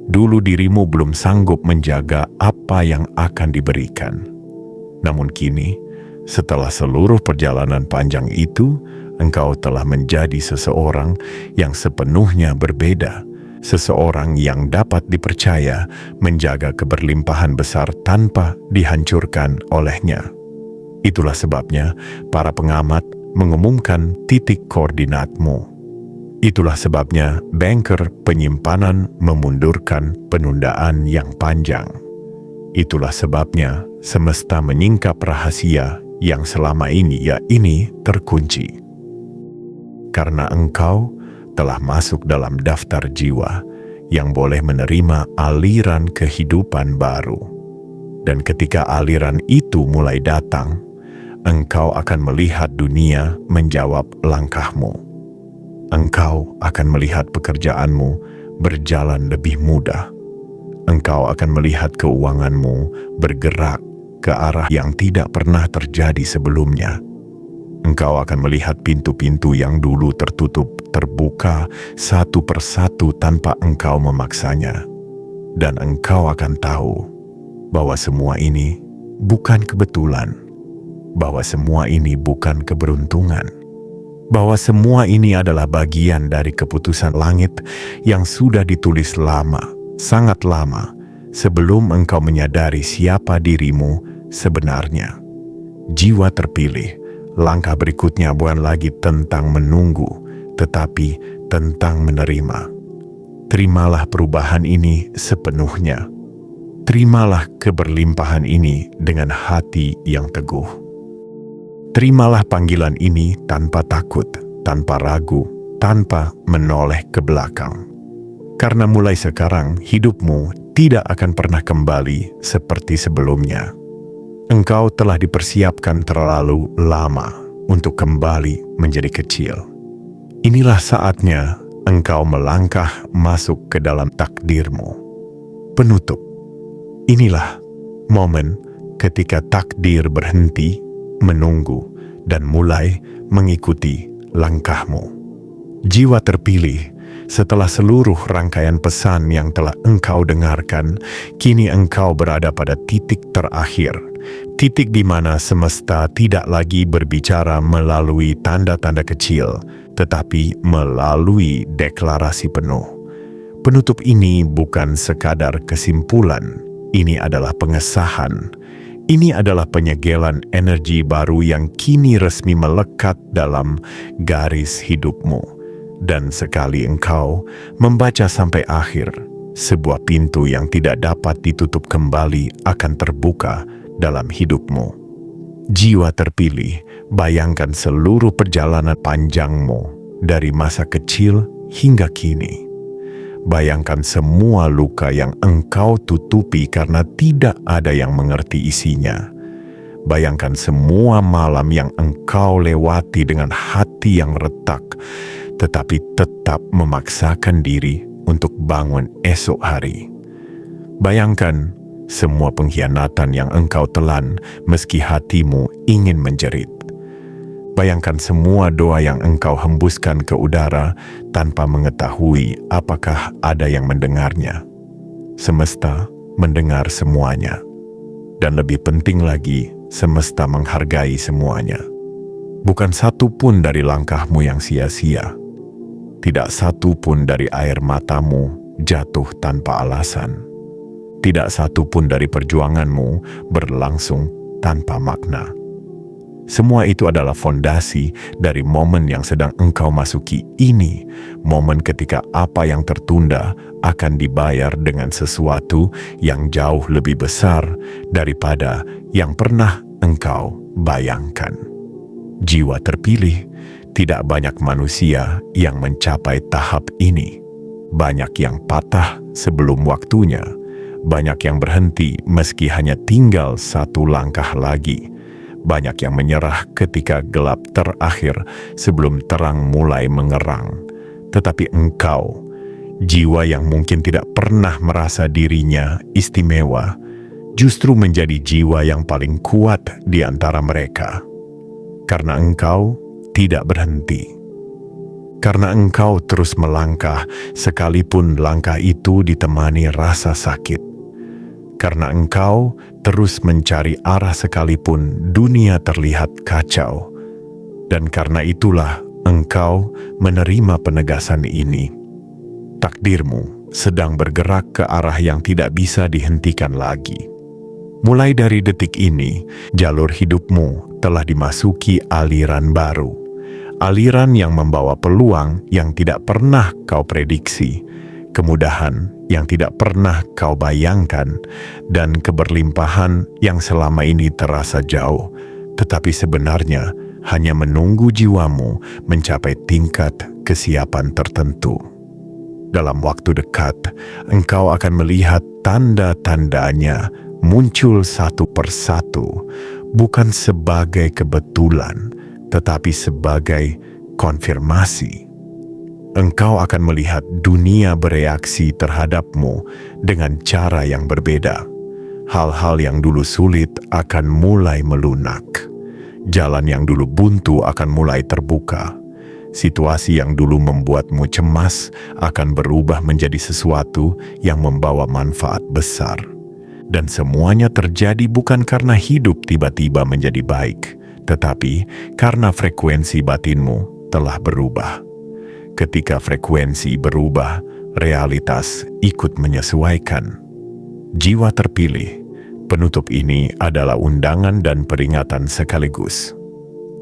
Dulu dirimu belum sanggup menjaga apa yang akan diberikan. Namun kini, setelah seluruh perjalanan panjang itu, engkau telah menjadi seseorang yang sepenuhnya berbeda. Seseorang yang dapat dipercaya menjaga keberlimpahan besar tanpa dihancurkan olehnya. Itulah sebabnya para pengamat mengumumkan titik koordinatmu. Itulah sebabnya banker penyimpanan memundurkan penundaan yang panjang. Itulah sebabnya semesta menyingkap rahasia yang selama ini terkunci. Karena engkau telah masuk dalam daftar jiwa yang boleh menerima aliran kehidupan baru. Dan ketika aliran itu mulai datang, engkau akan melihat dunia menjawab langkahmu. Engkau akan melihat pekerjaanmu berjalan lebih mudah. Engkau akan melihat keuanganmu bergerak ke arah yang tidak pernah terjadi sebelumnya. Engkau akan melihat pintu-pintu yang dulu tertutup terbuka satu persatu tanpa engkau memaksanya. Dan engkau akan tahu bahwa semua ini bukan kebetulan, bahwa semua ini bukan keberuntungan, bahwa semua ini adalah bagian dari keputusan langit yang sudah ditulis lama, sangat lama, sebelum engkau menyadari siapa dirimu sebenarnya. Jiwa terpilih, langkah berikutnya bukan lagi tentang menunggu, tetapi tentang menerima. Terimalah perubahan ini sepenuhnya. Terimalah keberlimpahan ini dengan hati yang teguh. Terimalah panggilan ini tanpa takut, tanpa ragu, tanpa menoleh ke belakang. Karena mulai sekarang hidupmu tidak akan pernah kembali seperti sebelumnya. Engkau telah dipersiapkan terlalu lama untuk kembali menjadi kecil. Inilah saatnya engkau melangkah masuk ke dalam takdirmu. Penutup. Inilah momen ketika takdir berhenti menunggu dan mulai mengikuti langkahmu. Jiwa terpilih, setelah seluruh rangkaian pesan yang telah engkau dengarkan, kini engkau berada pada titik terakhir. Titik di mana semesta tidak lagi berbicara melalui tanda-tanda kecil, tetapi melalui deklarasi penuh. Penutup ini bukan sekadar kesimpulan, ini adalah pengesahan. Ini adalah penyegelan energi baru yang kini resmi melekat dalam garis hidupmu. Dan sekali engkau membaca sampai akhir, sebuah pintu yang tidak dapat ditutup kembali akan terbuka dalam hidupmu. Jiwa terpilih, bayangkan seluruh perjalanan panjangmu dari masa kecil hingga kini. Bayangkan semua luka yang engkau tutupi karena tidak ada yang mengerti isinya. Bayangkan semua malam yang engkau lewati dengan hati yang retak, tetapi tetap memaksakan diri untuk bangun esok hari. Bayangkan semua pengkhianatan yang engkau telan meski hatimu ingin menjerit. Bayangkan semua doa yang engkau hembuskan ke udara tanpa mengetahui apakah ada yang mendengarnya. Semesta mendengar semuanya. Dan lebih penting lagi, semesta menghargai semuanya. Bukan satu pun dari langkahmu yang sia-sia. Tidak satu pun dari air matamu jatuh tanpa alasan. Tidak satu pun dari perjuanganmu berlangsung tanpa makna. Semua itu adalah fondasi dari momen yang sedang engkau masuki ini. Momen ketika apa yang tertunda akan dibayar dengan sesuatu yang jauh lebih besar daripada yang pernah engkau bayangkan. Jiwa terpilih, tidak banyak manusia yang mencapai tahap ini. Banyak yang patah sebelum waktunya. Banyak yang berhenti meski hanya tinggal satu langkah lagi. Banyak yang menyerah ketika gelap terakhir sebelum terang mulai mengerang. Tetapi engkau, jiwa yang mungkin tidak pernah merasa dirinya istimewa, justru menjadi jiwa yang paling kuat di antara mereka. Karena engkau tidak berhenti. Karena engkau terus melangkah sekalipun langkah itu ditemani rasa sakit. Karena engkau terus mencari arah sekalipun dunia terlihat kacau. Dan karena itulah engkau menerima penegasan ini. Takdirmu sedang bergerak ke arah yang tidak bisa dihentikan lagi. Mulai dari detik ini, jalur hidupmu telah dimasuki aliran baru. Aliran yang membawa peluang yang tidak pernah kau prediksi, kemudahan yang tidak pernah kau bayangkan, dan keberlimpahan yang selama ini terasa jauh, tetapi sebenarnya hanya menunggu jiwamu mencapai tingkat kesiapan tertentu. Dalam waktu dekat, engkau akan melihat tanda-tandanya muncul satu persatu, bukan sebagai kebetulan, tetapi sebagai konfirmasi. Engkau akan melihat dunia bereaksi terhadapmu dengan cara yang berbeda. Hal-hal yang dulu sulit akan mulai melunak. Jalan yang dulu buntu akan mulai terbuka. Situasi yang dulu membuatmu cemas akan berubah menjadi sesuatu yang membawa manfaat besar. Dan semuanya terjadi bukan karena hidup tiba-tiba menjadi baik, tetapi karena frekuensi batinmu telah berubah. Ketika frekuensi berubah, realitas ikut menyesuaikan. Jiwa terpilih, penutup ini adalah undangan dan peringatan sekaligus.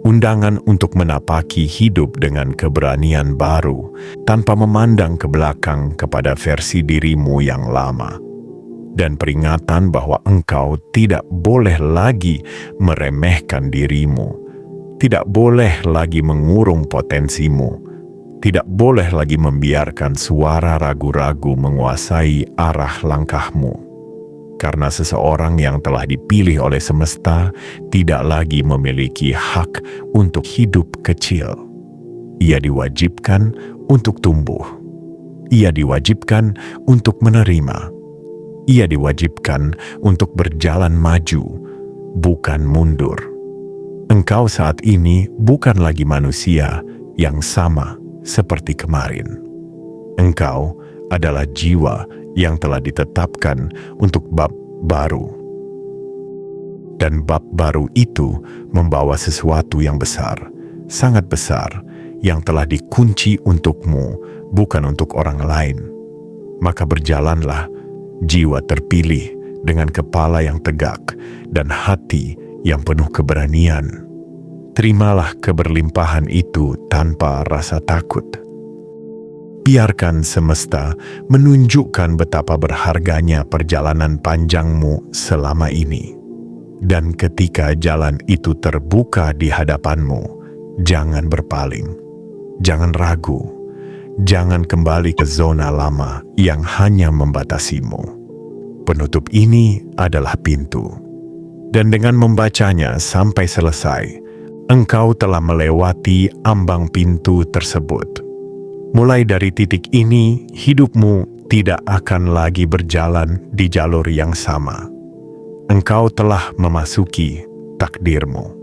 Undangan untuk menapaki hidup dengan keberanian baru, tanpa memandang ke belakang kepada versi dirimu yang lama. Dan peringatan bahwa engkau tidak boleh lagi meremehkan dirimu, tidak boleh lagi mengurung potensimu, tidak boleh lagi membiarkan suara ragu-ragu menguasai arah langkahmu. Karena seseorang yang telah dipilih oleh semesta tidak lagi memiliki hak untuk hidup kecil. Ia diwajibkan untuk tumbuh. Ia diwajibkan untuk menerima. Ia diwajibkan untuk berjalan maju, bukan mundur. Engkau saat ini bukan lagi manusia yang sama seperti kemarin. Engkau adalah jiwa yang telah ditetapkan untuk bab baru. Dan bab baru itu membawa sesuatu yang besar, sangat besar, yang telah dikunci untukmu, bukan untuk orang lain. Maka berjalanlah, jiwa terpilih dengan kepala yang tegak dan hati yang penuh keberanian. Terimalah keberlimpahan itu tanpa rasa takut. Biarkan semesta menunjukkan betapa berharganya perjalanan panjangmu selama ini. Dan ketika jalan itu terbuka di hadapanmu, jangan berpaling, jangan ragu, jangan kembali ke zona lama yang hanya membatasimu. Penutup ini adalah pintu, dan dengan membacanya sampai selesai, engkau telah melewati ambang pintu tersebut. Mulai dari titik ini, hidupmu tidak akan lagi berjalan di jalur yang sama. Engkau telah memasuki takdirmu.